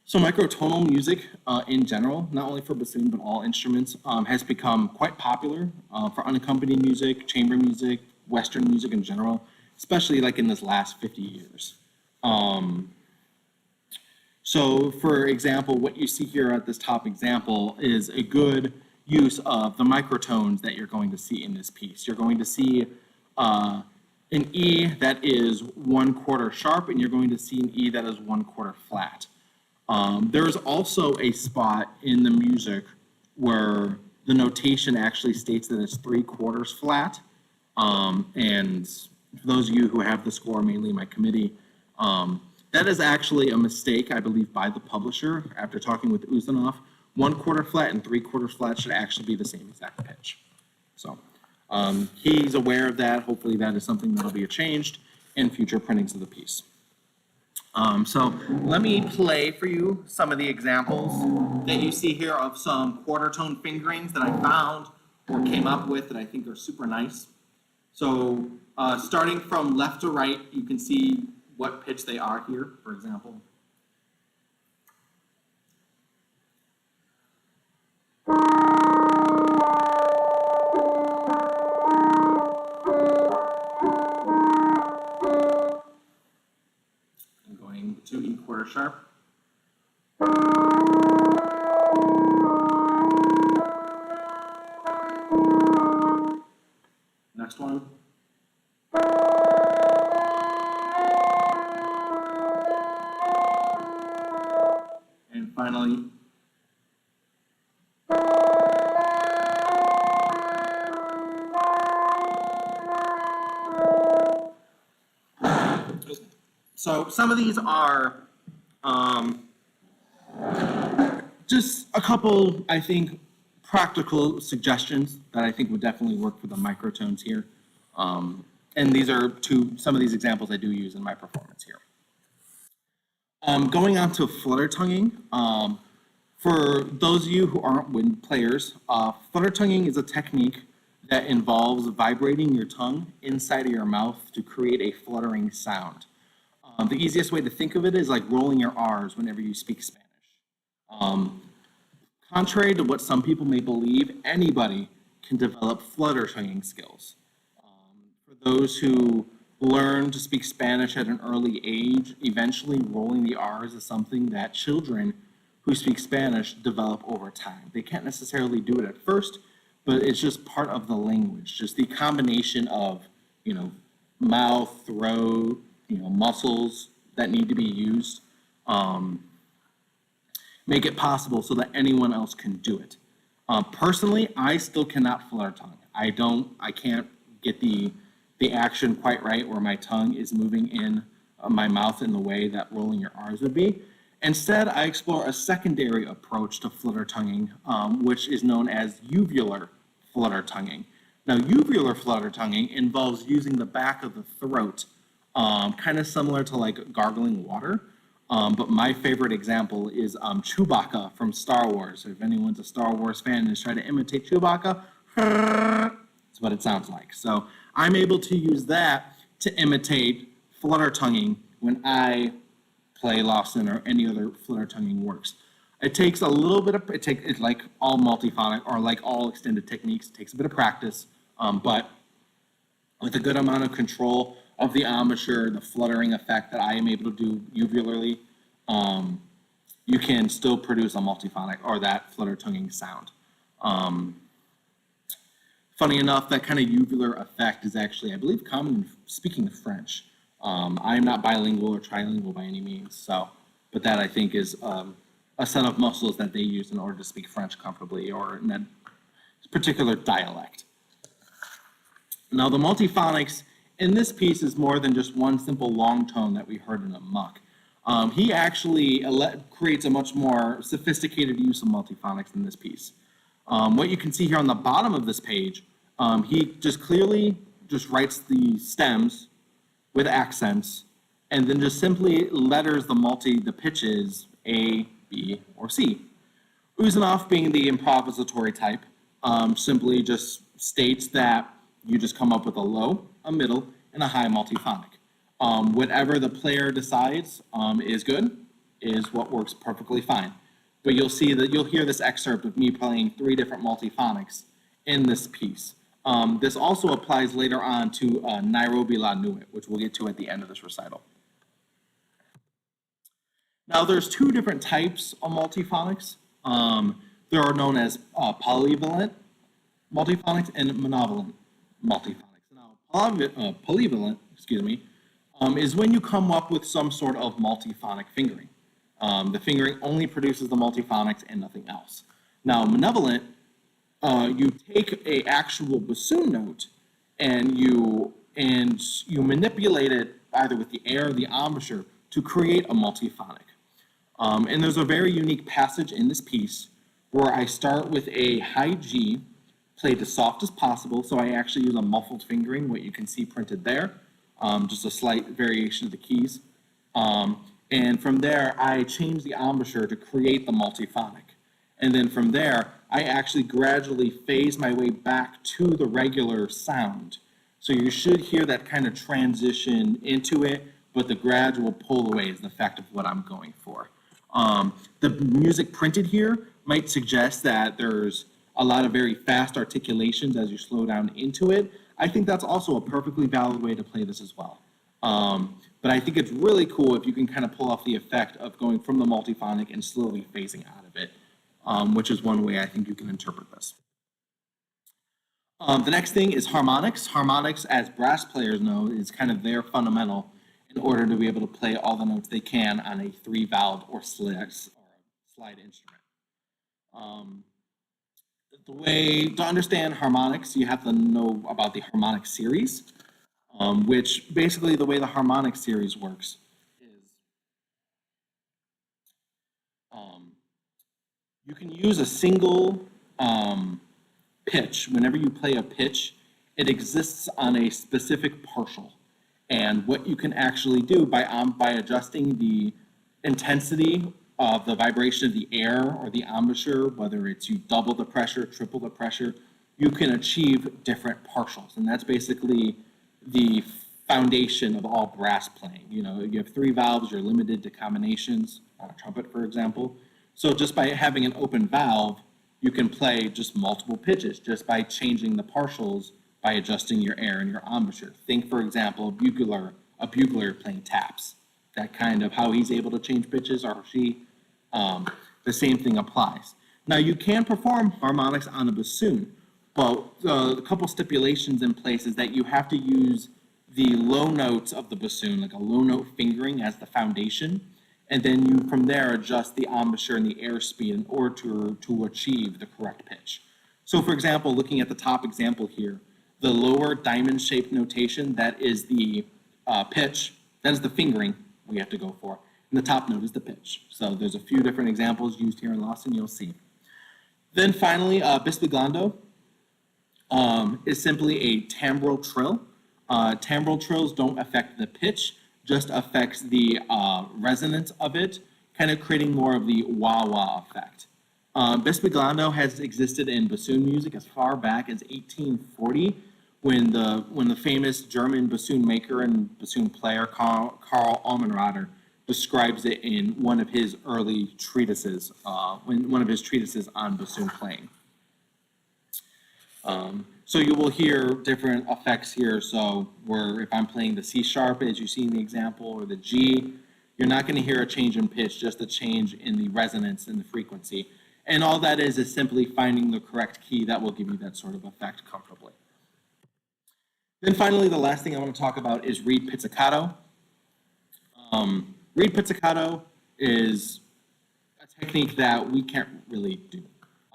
So microtonal music in general, not only for bassoon but all instruments, has become quite popular for unaccompanied music, chamber music, Western music in general, especially like in this last 50 years. So for example, what you see here at this top example is a good use of the microtones that you're going to see in this piece. You're going to see an E that is 1/4 sharp, and you're going to see an E that is 1/4 flat. There is also a spot in the music where the notation actually states that it's 3/4 flat. And for those of you who have the score, mainly my committee, that is actually a mistake, I believe, by the publisher. After talking with Ouzounoff, 1/4 flat and 3/4 flat should actually be the same exact pitch. So he's aware of that. Hopefully that is something that'll be changed in future printings of the piece. So let me play for you some of the examples that you see here of some quarter tone fingerings that I found or came up with that I think are super nice. So starting from left to right, you can see what pitch they are here, for example. I'm going to E/4 sharp. Next one. And finally, so some of these are just a couple, I think, practical suggestions that I think would definitely work for the microtones here. And these are some of these examples I do use in my performance here. Going on to flutter tonguing. For those of you who aren't wind players, flutter tonguing is a technique that involves vibrating your tongue inside of your mouth to create a fluttering sound. The easiest way to think of it is like rolling your R's whenever you speak Spanish. Contrary to what some people may believe, anybody can develop flutter tonguing skills. For those who learn to speak Spanish at an early age, eventually rolling the R's is something that children who speak Spanish develop over time. They can't necessarily do it at first, but it's just part of the language, just the combination of, mouth, throat, muscles that need to be used, make it possible so that anyone else can do it. Personally, I still cannot flutter tongue. I can't get the action quite right where my tongue is moving in my mouth in the way that rolling your R's would be. Instead, I explore a secondary approach to flutter tonguing, which is known as uvular flutter tonguing. Now, uvular flutter tonguing involves using the back of the throat, kind of similar to like gargling water. But my favorite example is Chewbacca from Star Wars. So if anyone's a Star Wars fan and is trying to imitate Chewbacca, that's what it sounds like. So I'm able to use that to imitate flutter tonguing when I play Lawson or any other flutter tonguing works. It takes a little bit of, it's like all multiphonic or like all extended techniques, it takes a bit of practice, but with a good amount of control of the embouchure, the fluttering effect that I am able to do uvularly, you can still produce a multiphonic or that flutter tonguing sound. Funny enough, that kind of uvular effect is actually, I believe, common in speaking French. I am not bilingual or trilingual by any means, but that I think is a set of muscles that they use in order to speak French comfortably or in that particular dialect. Now, the multiphonics in this piece is more than just one simple long tone that we heard in a muck. He actually creates a much more sophisticated use of multiphonics in this piece. What you can see here on the bottom of this page, he just clearly just writes the stems with accents, and then just simply letters the pitches A, B, or C. Ouzounoff, being the improvisatory type, simply just states that you just come up with a low, a middle, and a high multiphonic. Whatever the player decides is good, is what works perfectly fine. But you'll see that you'll hear this excerpt of me playing 3 different multiphonics in this piece. This also applies later on to Nairobi La Nuit, which we'll get to at the end of this recital. Now, there's 2 different types of multiphonics. There are known as polyvalent multiphonics and monovalent multiphonics. Now, polyvalent, is when you come up with some sort of multiphonic fingering. The fingering only produces the multiphonics and nothing else. Now, monovalent, you take a actual bassoon note and you manipulate it either with the air or the embouchure to create a multiphonic. And there's a very unique passage in this piece where I start with a high G, played as soft as possible, so I actually use a muffled fingering, what you can see printed there, just a slight variation of the keys. And from there, I change the embouchure to create the multiphonic. And then from there, I actually gradually phase my way back to the regular sound. So you should hear that kind of transition into it, but the gradual pull away is the effect of what I'm going for. The music printed here might suggest that there's a lot of very fast articulations as you slow down into it. I think that's also a perfectly valid way to play this as well. But I think it's really cool if you can kind of pull off the effect of going from the multiphonic and slowly phasing out of it, which is one way I think you can interpret this. The next thing is harmonics. Harmonics, as brass players know, is kind of their fundamental in order to be able to play all the notes they can on a 3-valve or slide instrument. The way to understand harmonics, you have to know about the harmonic series, which basically the way the harmonic series works is you can use a single pitch. Whenever you play a pitch it exists on a specific partial. And what you can actually do by adjusting the intensity of the vibration of the air or the embouchure, whether it's you double the pressure, triple the pressure, you can achieve different partials. And that's basically the foundation of all brass playing. You know, you have 3 valves, you're limited to combinations on a trumpet, for example. So just by having an open valve, you can play just multiple pitches just by changing the partials by adjusting your air and your embouchure. Think, for example, a bugler playing taps. That kind of how he's able to change pitches, or she, the same thing applies. Now, you can perform harmonics on a bassoon, but a couple stipulations in place is that you have to use the low notes of the bassoon, like a low note fingering as the foundation, and then you from there adjust the embouchure and the airspeed in order to achieve the correct pitch. So for example, looking at the top example here, the lower diamond-shaped notation, that is the pitch, that is the fingering we have to go for, and the top note is the pitch. So there's a few different examples used here in Lawson, you'll see. Then finally, bisbiglando is simply a timbral trill. Timbral trills don't affect the pitch, just affects the resonance of it, kind of creating more of the wah-wah effect. Bisbiglando has existed in bassoon music as far back as 1840, when the famous German bassoon maker and bassoon player Karl Almenrader describes it in one of his early treatises, one of his treatises on bassoon playing. So you will hear different effects here. So where if I'm playing the C sharp, as you see in the example, or the G, you're not going to hear a change in pitch, just a change in the resonance and the frequency. And all that is simply finding the correct key that will give you that sort of effect comfortably. Then finally, the last thing I want to talk about is reed pizzicato. Reed pizzicato is a technique that we can't really do.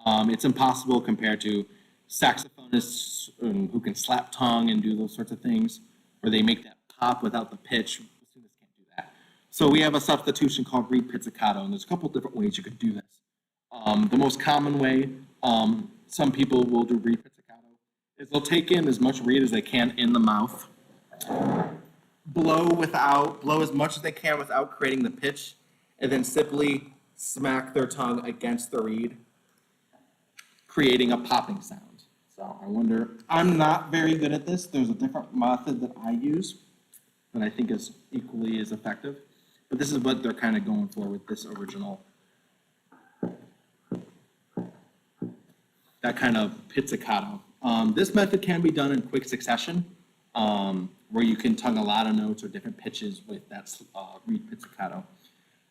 It's impossible compared to saxophonists who can slap tongue and do those sorts of things, where they make that pop without the pitch. Bassoonists can't do that. So we have a substitution called reed pizzicato, and there's a couple different ways you could do this. The most common way some people will do reed pizzicato is they'll take in as much reed as they can in the mouth, blow as much as they can without creating the pitch, and then simply smack their tongue against the reed, creating a popping sound. So I wonder, I'm not very good at this. There's a different method that I use that I think is equally as effective, but this is what they're kind of going for with this original, that kind of pizzicato. This method can be done in quick succession, where you can tongue a lot of notes or different pitches with that reed pizzicato.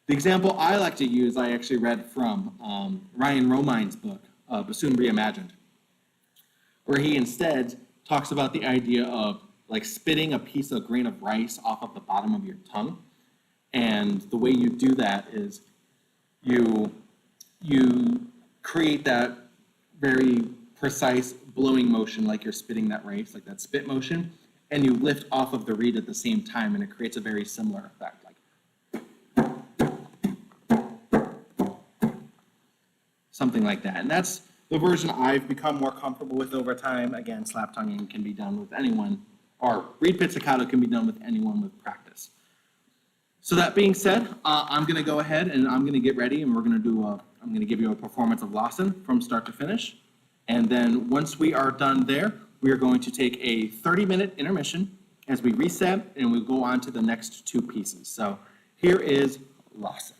The example I like to use, I actually read from Ryan Romine's book, Bassoon Reimagined, where he instead talks about the idea of like spitting a piece of grain of rice off of the bottom of your tongue. And the way you do that is you create that very precise blowing motion like you're spitting that rice, like that spit motion, and you lift off of the reed at the same time, and it creates a very similar effect, like something like that. And that's the version I've become more comfortable with over time. Again, slap tonguing can be done with anyone, or reed pizzicato can be done with anyone with practice. So that being said, I'm going to go ahead and I'm going to get ready, and I'm going to give you a performance of Lawson from start to finish. And then once we are done there, we are going to take a 30-minute intermission as we reset, and we'll go on to the next 2 pieces. So here is Lawson.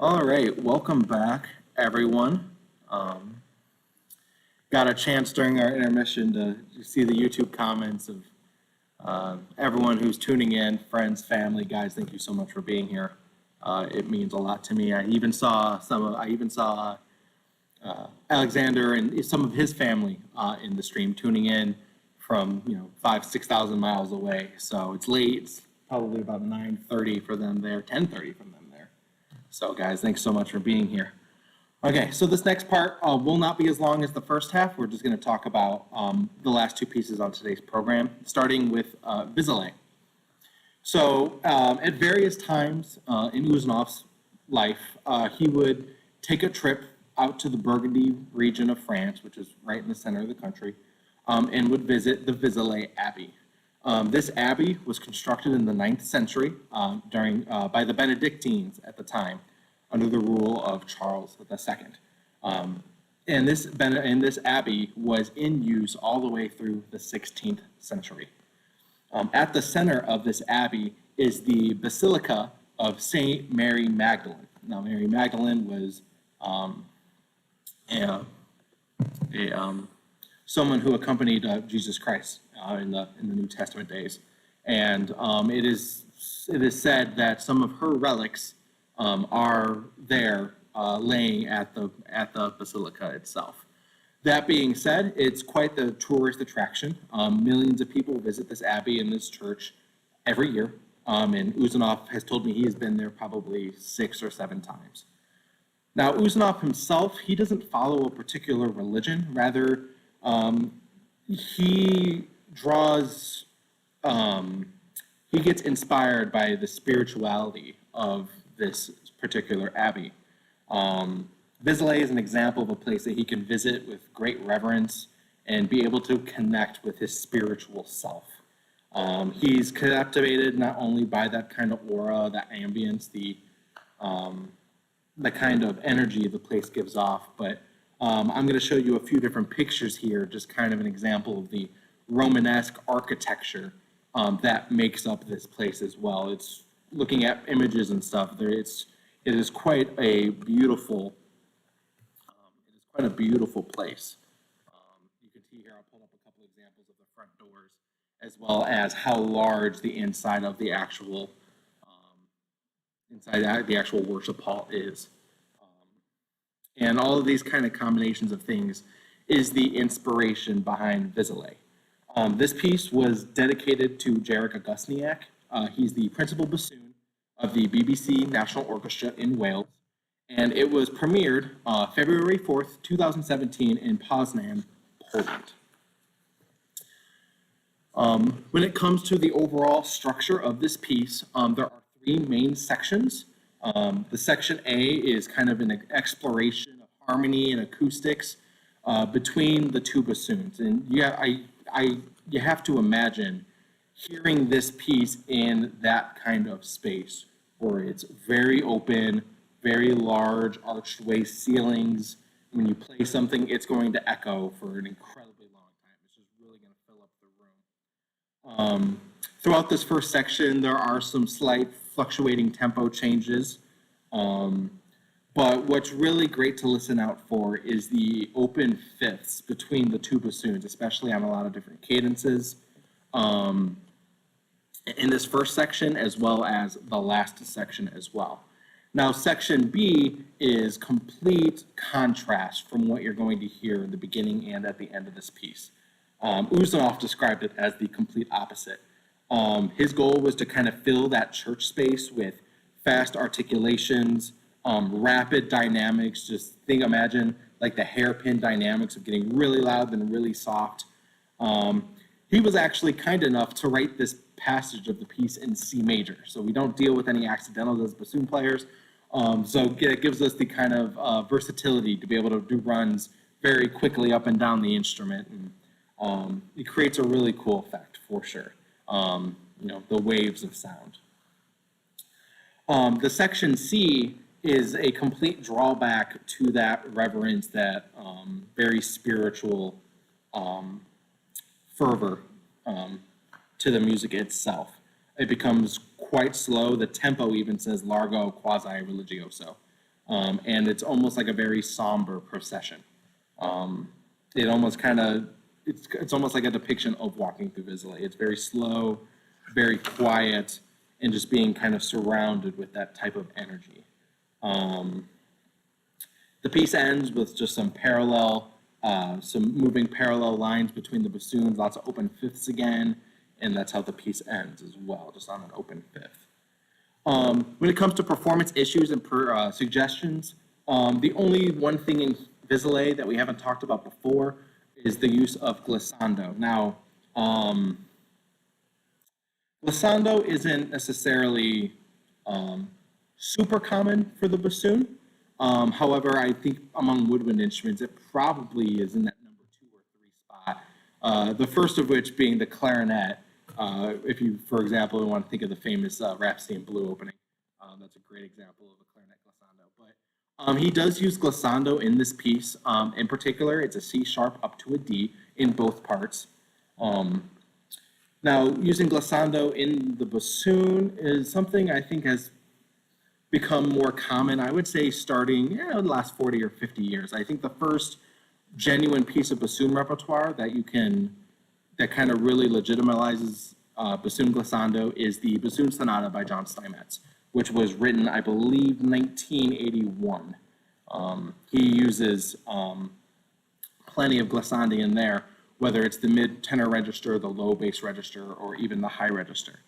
All right, welcome back, everyone. Got a chance during our intermission to see the YouTube comments of everyone who's tuning in, friends, family, guys. Thank you so much for being here. It means a lot to me. I even saw Alexander and some of his family in the stream tuning in from 5,000-6,000 miles away. So it's late. It's probably about 9:30 for them there, 10:30 from them there. So guys, thanks so much for being here. Okay, so this next part will not be as long as the first half. We're just going to talk about the last two pieces on today's program, starting with Vézelay. So at various times in Ouzounoff's life, he would take a trip out to the Burgundy region of France, which is right in the center of the country, and would visit the Vézelay Abbey. This abbey was constructed in the 9th century by the Benedictines at the time, under the rule of Charles II. And this abbey was in use all the way through the 16th century. At the center of this abbey is the Basilica of Saint Mary Magdalene. Now, Mary Magdalene was someone who accompanied Jesus Christ in the New Testament days, and it is said that some of her relics are there laying at the basilica itself. That being said, it's quite the tourist attraction. Millions of people visit this abbey and this church every year, and Ouzounoff has told me he has been there probably 6 or 7 times. Now, Ouzounoff himself, he doesn't follow a particular religion. Rather, he gets inspired by the spirituality of this particular abbey. Vézelay is an example of a place that he can visit with great reverence and be able to connect with his spiritual self. He's captivated not only by that kind of aura, that ambience, the kind of energy the place gives off, but I'm going to show you a few different pictures here, just kind of an example of the Romanesque architecture that makes up this place as well. It's looking at images and stuff. It is quite a beautiful place. You can see here, I'll pull up a couple examples of the front doors, as well as how large the inside of the actual worship hall is. And all of these kind of combinations of things is the inspiration behind Vézelay. This piece was dedicated to Jarek Augustniak. He's the principal bassoon of the BBC National Orchestra in Wales, and it was premiered February 4th, 2017 in Poznan, Poland. When it comes to the overall structure of this piece, there are 3 main sections. The section A is kind of an exploration of harmony and acoustics between the 2 bassoons. And yeah, you have to imagine hearing this piece in that kind of space where it's very open, very large archway ceilings. When you play something, it's going to echo for an incredibly long time. It's just really going to fill up the room. Throughout this first section, there are some slight fluctuating tempo changes. But what's really great to listen out for is the open fifths between the 2 bassoons, especially on a lot of different cadences. In this first section, as well as the last section as well. Now, section B is complete contrast from what you're going to hear in the beginning and at the end of this piece. Ouzounoff described it as the complete opposite. His goal was to kind of fill that church space with fast articulations, rapid dynamics. Imagine like the hairpin dynamics of getting really loud and really soft. He was actually kind enough to write this passage of the piece in C major, so we don't deal with any accidentals as bassoon players. So it gives us the kind of versatility to be able to do runs very quickly up and down the instrument, and it creates a really cool effect for sure. The waves of sound. The section C is a complete drawback to that reverence, that very spiritual fervor to the music itself. It becomes quite slow. The tempo even says largo quasi religioso. And it's almost like a very somber procession. It almost kind of, it's almost like a depiction of walking through Vézelay. It's very slow, very quiet, and just being kind of surrounded with that type of energy. The piece ends with just some moving parallel lines between the bassoons, lots of open fifths again, and that's how the piece ends as well, just on an open fifth. When it comes to performance issues and suggestions, the only one thing in Vézelay that we haven't talked about before is the use of glissando. Now, glissando isn't necessarily super common for the bassoon. However, I think among woodwind instruments, it probably is in that number 2 or 3 spot. The first of which being the clarinet. If you, for example, want to think of the famous Rhapsody in Blue opening, that's a great example of a clarinet glissando. But he does use glissando in this piece. In particular, it's a C sharp up to a D in both parts. Now, using glissando in the bassoon is something I think has become more common, I would say, starting the last 40 or 50 years. I think the first genuine piece of bassoon repertoire that kind of really legitimizes bassoon glissando is the Bassoon Sonata by John Steinmetz, which was written, I believe, 1981. He uses plenty of glissando in there, whether it's the mid tenor register, the low bass register, or even the high register.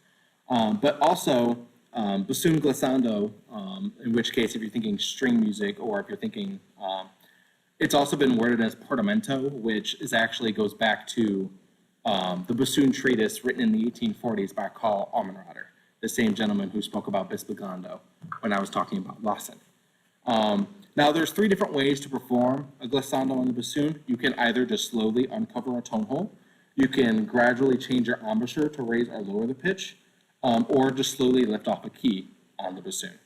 But also, bassoon glissando, in which case if you're thinking string music, or if you're thinking, it's also been worded as portamento, which is actually goes back to the bassoon treatise written in the 1840s by Carl Almenrader, the same gentleman who spoke about bisbigando when I was talking about Lawson. Now there's 3 different ways to perform a glissando on the bassoon. You can either just slowly uncover a tone hole, you can gradually change your embouchure to raise or lower the pitch, or just slowly lift off a key on the bassoon.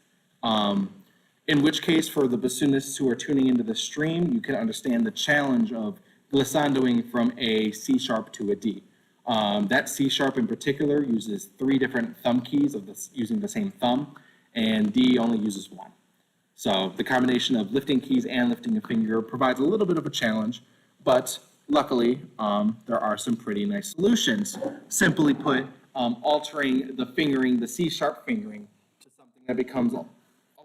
In which case, for the bassoonists who are tuning into the stream, you can understand the challenge of glissandoing from a C sharp to a D. That C sharp in particular uses 3 different thumb keys using the same thumb, and D only uses 1. So the combination of lifting keys and lifting a finger provides a little bit of a challenge, but luckily there are some pretty nice solutions. Simply put, altering the fingering, the C sharp fingering, to something that becomes a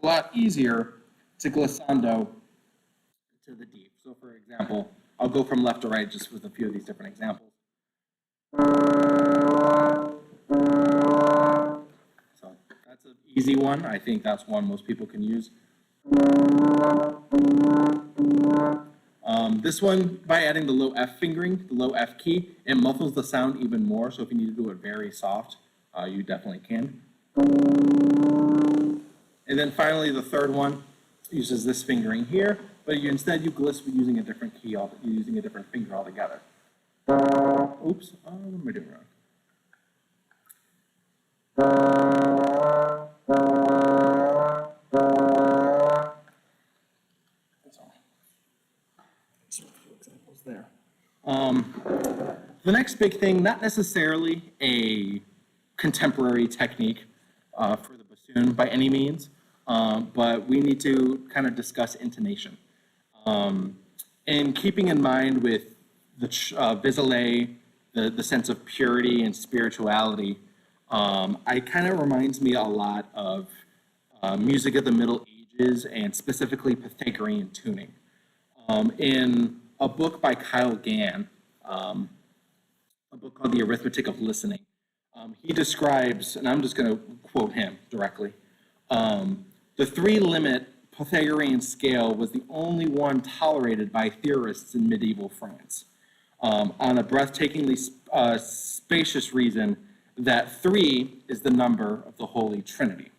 lot easier to glissando to the D. So for example, I'll go from left to right just with a few of these different examples. So that's an easy one. I think that's one most people can use. This one, by adding the low F fingering, the low F key, it muffles the sound even more. So if you need to do it very soft, you definitely can. And then finally, the third one uses this fingering here, but instead you gliss with using a different key, using a different finger altogether. Oops, what am I doing wrong? There. The next big thing, not necessarily a contemporary technique for the bassoon by any means, but we need to kind of discuss intonation. And keeping in mind with the Vézelay, the sense of purity and spirituality, it kind of reminds me a lot of music of the Middle Ages and specifically Pythagorean tuning. In a book by Kyle Gann, a book called The Arithmetic of Listening, he describes, and I'm just going to quote him directly, the 3-limit Pythagorean scale was the only one tolerated by theorists in medieval France, on a breathtakingly spacious reason that 3 is the number of the Holy Trinity.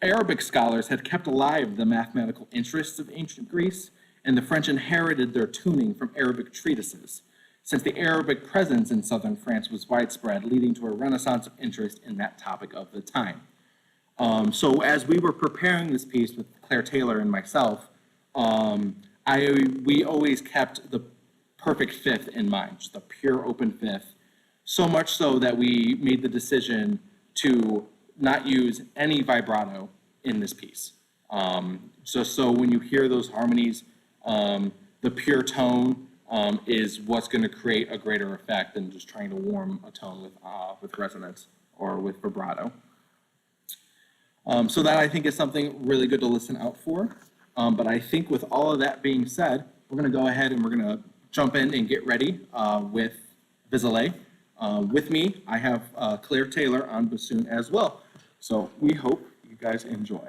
Arabic scholars had kept alive the mathematical interests of ancient Greece, and the French inherited their tuning from Arabic treatises, since the Arabic presence in southern France was widespread, leading to a renaissance of interest in that topic of the time. So as we were preparing this piece with Claire Taylor and myself, we always kept the perfect fifth in mind, just a pure open fifth, so much so that we made the decision to not use any vibrato in this piece. So when you hear those harmonies, the pure tone is what's going to create a greater effect than just trying to warm a tone with resonance or with vibrato. So that I think is something really good to listen out for. But I think with all of that being said, we're going to go ahead and we're going to jump in and get ready with Vizele. With me, I have Claire Taylor on bassoon as well. So we hope you guys enjoy.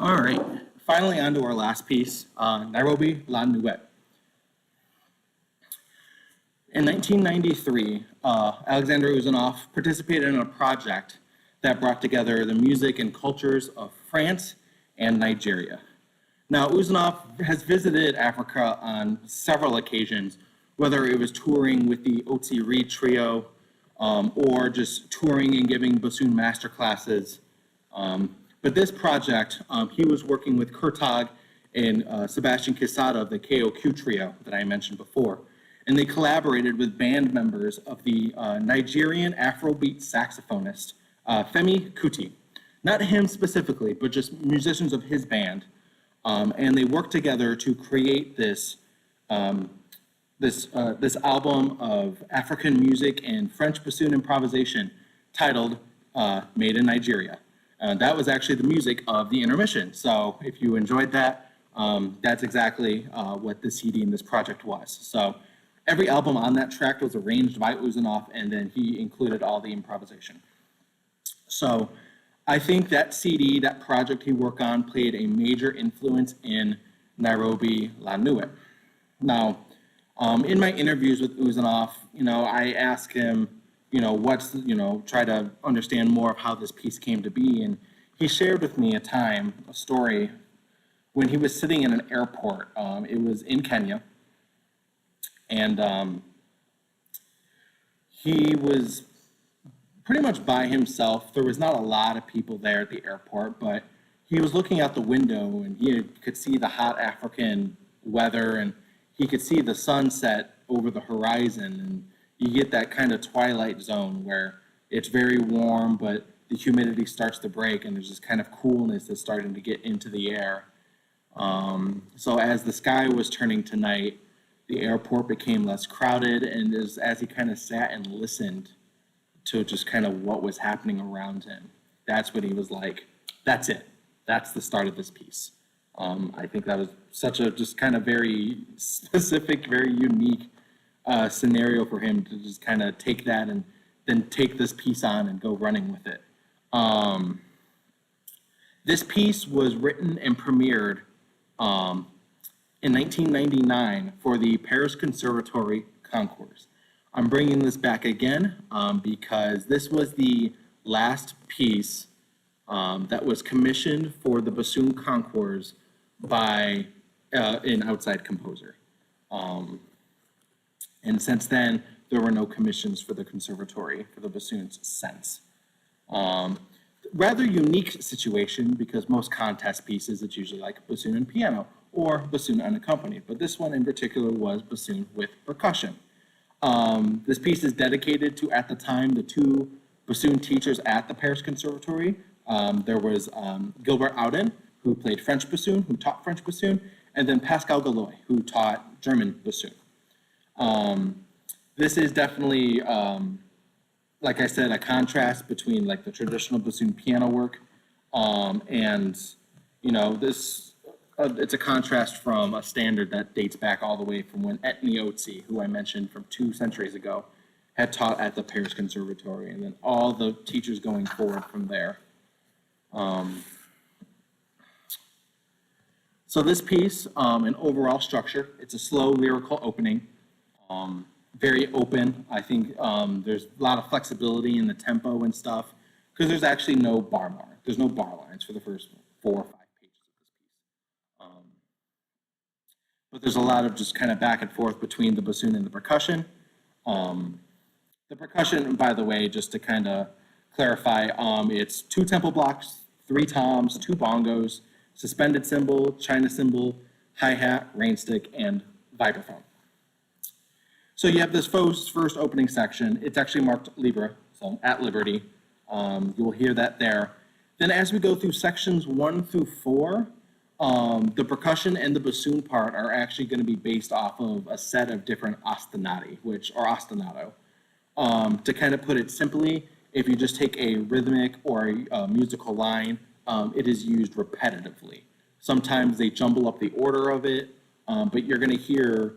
All right, finally on to our last piece, Nairobi La Nuit. In 1993, Alexandre Ouzounoff participated in a project that brought together the music and cultures of France and Nigeria. Now, Ouzounoff has visited Africa on several occasions, whether it was touring with the Otsi Reed Trio or just touring and giving bassoon masterclasses. But this project, he was working with Kurtag and Sebastian Quesada of the KOQ Trio that I mentioned before. And they collaborated with band members of the Nigerian Afrobeat saxophonist, Femi Kuti. Not him specifically, but just musicians of his band. And they worked together to create this album of African music and French bassoon improvisation titled Made in Nigeria. That was actually the music of the intermission. So if you enjoyed that, that's exactly what the CD in this project was. So every album on that track was arranged by Ouzounoff, and then he included all the improvisation. So I think that CD, that project he worked on, played a major influence in Nairobi La Nuit. Now, in my interviews with Ouzounoff, I asked him, try to understand more of how this piece came to be. And he shared with me a story when he was sitting in an airport. It was in Kenya, and he was pretty much by himself. There was not a lot of people there at the airport, but he was looking out the window and he could see the hot African weather, and he could see the sunset over the horizon, and you get that kind of twilight zone where it's very warm, but the humidity starts to break and there's this kind of coolness that's starting to get into the air. So as the sky was turning to night, the airport became less crowded, and as he kind of sat and listened to just kind of what was happening around him, that's when he was like, that's it. That's the start of this piece. I think that was such a just kind of very specific, very unique scenario for him to just kind of take that and then take this piece on and go running with it. This piece was written and premiered in 1999 for the Paris Conservatory Concours. I'm bringing this back again because this was the last piece that was commissioned for the bassoon concours by an outside composer. And since then, there were no commissions for the conservatory for the bassoons since. Rather unique situation, because most contest pieces, it's usually like bassoon and piano or bassoon unaccompanied, but this one in particular was bassoon with percussion. This piece is dedicated to, at the time, the two bassoon teachers at the Paris Conservatory. There was Gilbert Auden, who played French bassoon, who taught French bassoon, and then Pascal Galloy, who taught German bassoon. This is definitely, like I said, a contrast between like the traditional bassoon piano work and, you know, this, it's a contrast from a standard that dates back all the way from when Etnie Otzi, who I mentioned from 2 centuries ago, had taught at the Paris Conservatory, and then all the teachers going forward from there. So this piece, an overall structure, it's a slow lyrical opening, very open. I think there's a lot of flexibility in the tempo and stuff, because there's actually no bar mark. There's no bar lines for the first 4 or 5 pages of this piece. But there's a lot of just kind of back and forth between the bassoon and the percussion. The percussion, by the way, just to kind of clarify, it's 2 tempo blocks, 3 toms, 2 bongos, suspended cymbal, china cymbal, hi-hat, rain stick, and vibraphone. So you have this first opening section. It's actually marked Libre, so at liberty. You will hear that there. Then as we go through sections 1 through 4, the percussion and the bassoon part are actually going to be based off of a set of different ostinati, which are ostinato. To kind of put it simply, if you just take a rhythmic or a musical line, it is used repetitively. Sometimes they jumble up the order of it, but you're going to hear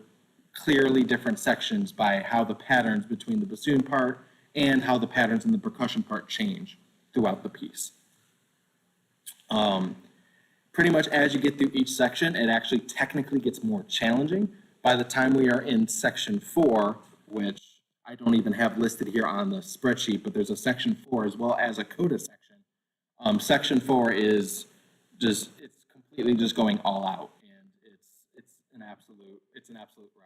clearly different sections by how the patterns between the bassoon part and how the patterns in the percussion part change throughout the piece. Pretty much as you get through each section, it actually technically gets more challenging. By the time we are in section 4, which I don't even have listed here on the spreadsheet, but there's a section 4 as well as a coda section. Section 4 is just, it's completely just going all out, and it's an absolute riot.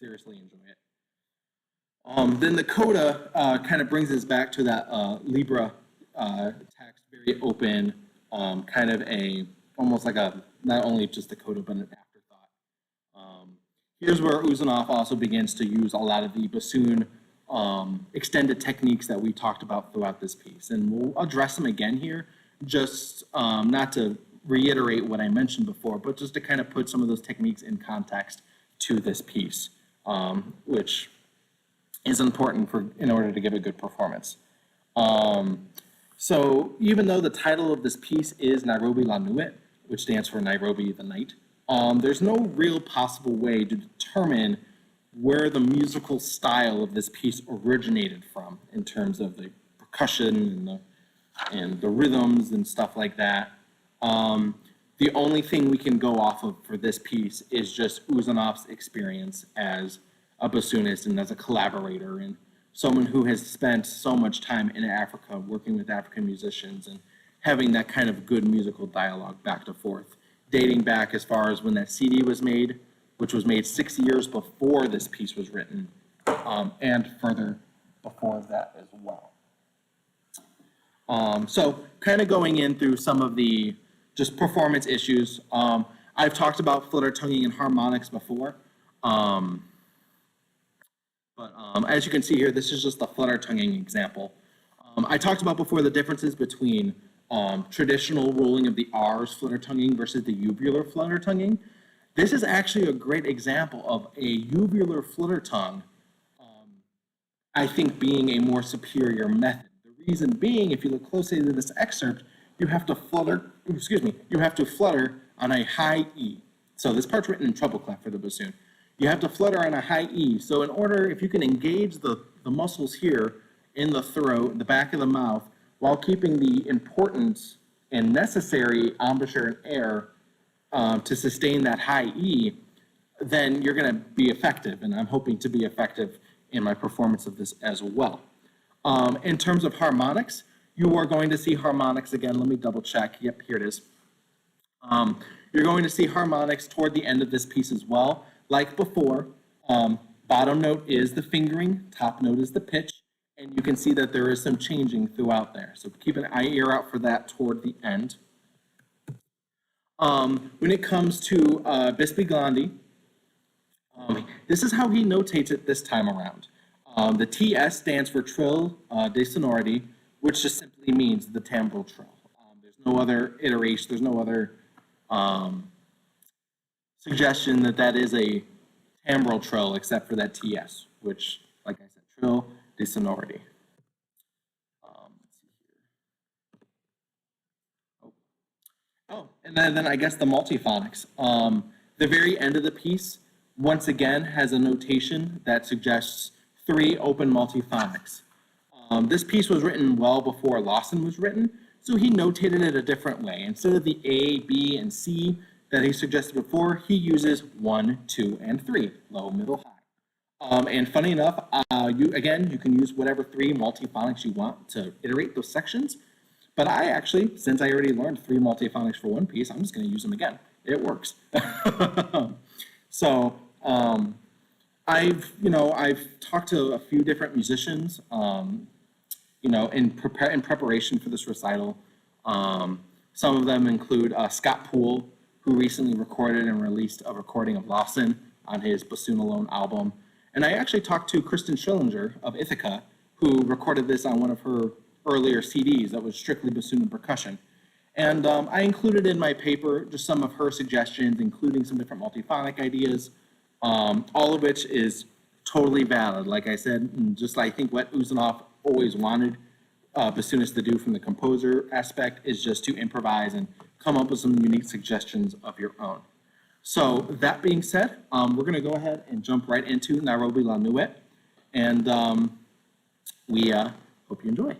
Seriously enjoy it. Then the coda kind of brings us back to that Libre text, very open, kind of almost like not only just a coda, but an afterthought. Here's where Ouzounoff also begins to use a lot of the bassoon extended techniques that we talked about throughout this piece. And we'll address them again here, just not to reiterate what I mentioned before, but just to kind of put some of those techniques in context to this piece, which is important in order to give a good performance. So even though the title of this piece is Nairobi la Nuit, which stands for Nairobi the Night, there's no real possible way to determine where the musical style of this piece originated from in terms of the percussion and the rhythms and stuff like that. The only thing we can go off of for this piece is just Ouzounoff's experience as a bassoonist and as a collaborator and someone who has spent so much time in Africa working with African musicians and having that kind of good musical dialogue back and forth dating back as far as when that CD was made, which was made 6 years before this piece was written, and further before that as well. So kind of going in through some of the just performance issues. I've talked about flutter tonguing and harmonics before. As you can see here, this is just a flutter tonguing example. I talked about before the differences between traditional rolling of the R's flutter tonguing versus the uvular flutter tonguing. This is actually a great example of a uvular flutter tongue, I think, being a more superior method. The reason being, if you look closely to this excerpt, you have to flutter on a high E. So this part's written in treble clef for the bassoon. You have to flutter on a high E. So in order, if you can engage the muscles here in the throat, the back of the mouth, while keeping the important and necessary embouchure and air to sustain that high E, then you're going to be effective, and I'm hoping to be effective in my performance of this as well. In terms of harmonics, you are going to see harmonics again. Let me double check. Yep, here it is. You're going to see harmonics toward the end of this piece as well. Like before, bottom note is the fingering, top note is the pitch, and you can see that there is some changing throughout there. So keep an ear out for that toward the end. When it comes to Bisbiglondi, this is how he notates it this time around. The TS stands for trill de sonority, which just simply means the timbral trill. There's no other iteration, there's no other suggestion that that is a timbral trill except for that TS, which, like I said, trill de sonority. Let's see here. Oh, and then I guess the multiphonics. The very end of the piece, once again, has a notation that suggests 3 open multiphonics. This piece was written well before Lawson was written, so he notated it a different way. Instead of the A, B, and C that he suggested before, he uses 1, 2, and 3, low, middle, high. And funny enough, you can use whatever 3 multiphonics you want to iterate those sections. But I actually, since I already learned 3 multiphonics for one piece, I'm just going to use them again. It works. So I've talked to a few different musicians, in preparation for this recital. Some of them include Scott Poole, who recently recorded and released a recording of Lawson on his Bassoon Alone album. And I actually talked to Kristen Schillinger of Ithaca, who recorded this on one of her earlier CDs that was strictly bassoon and percussion. And I included in my paper just some of her suggestions, including some different multiphonic ideas, all of which is totally valid. Like I said, and just I think what Ouzounoff always wanted bassoonists to do from the composer aspect is just to improvise and come up with some unique suggestions of your own. So that being said, we're going to go ahead and jump right into Nairobi La Nuit, and we hope you enjoy.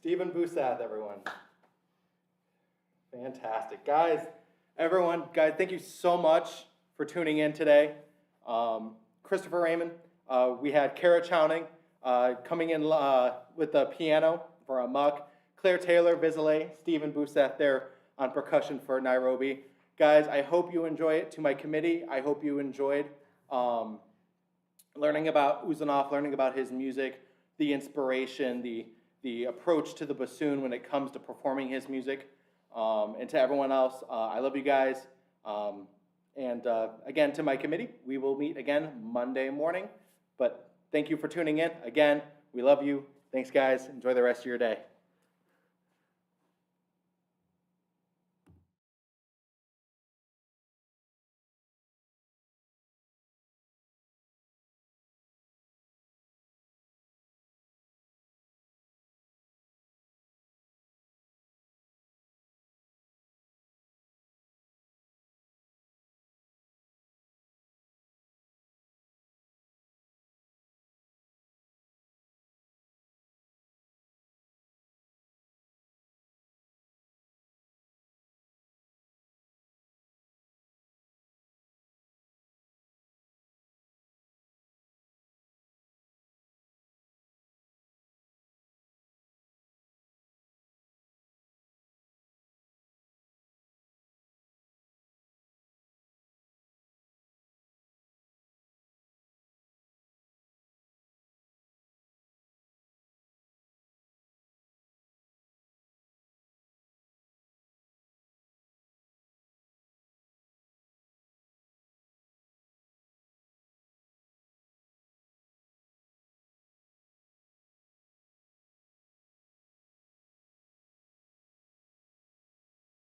Stephen Busath, everyone. Fantastic. Guys, guys, thank you so much for tuning in today. Christopher Raymond, we had Kara Chowning coming in with the piano for a muck. Claire Taylor, Vizele, Stephen Busath there on percussion for Nairobi. Guys, I hope you enjoy it. To my committee, I hope you enjoyed learning about Ouzounoff, learning about his music, the inspiration, the approach to the bassoon when it comes to performing his music. And to everyone else, I love you guys. Again, to my committee, we will meet again Monday morning. But thank you for tuning in. Again, we love you. Thanks, guys. Enjoy the rest of your day.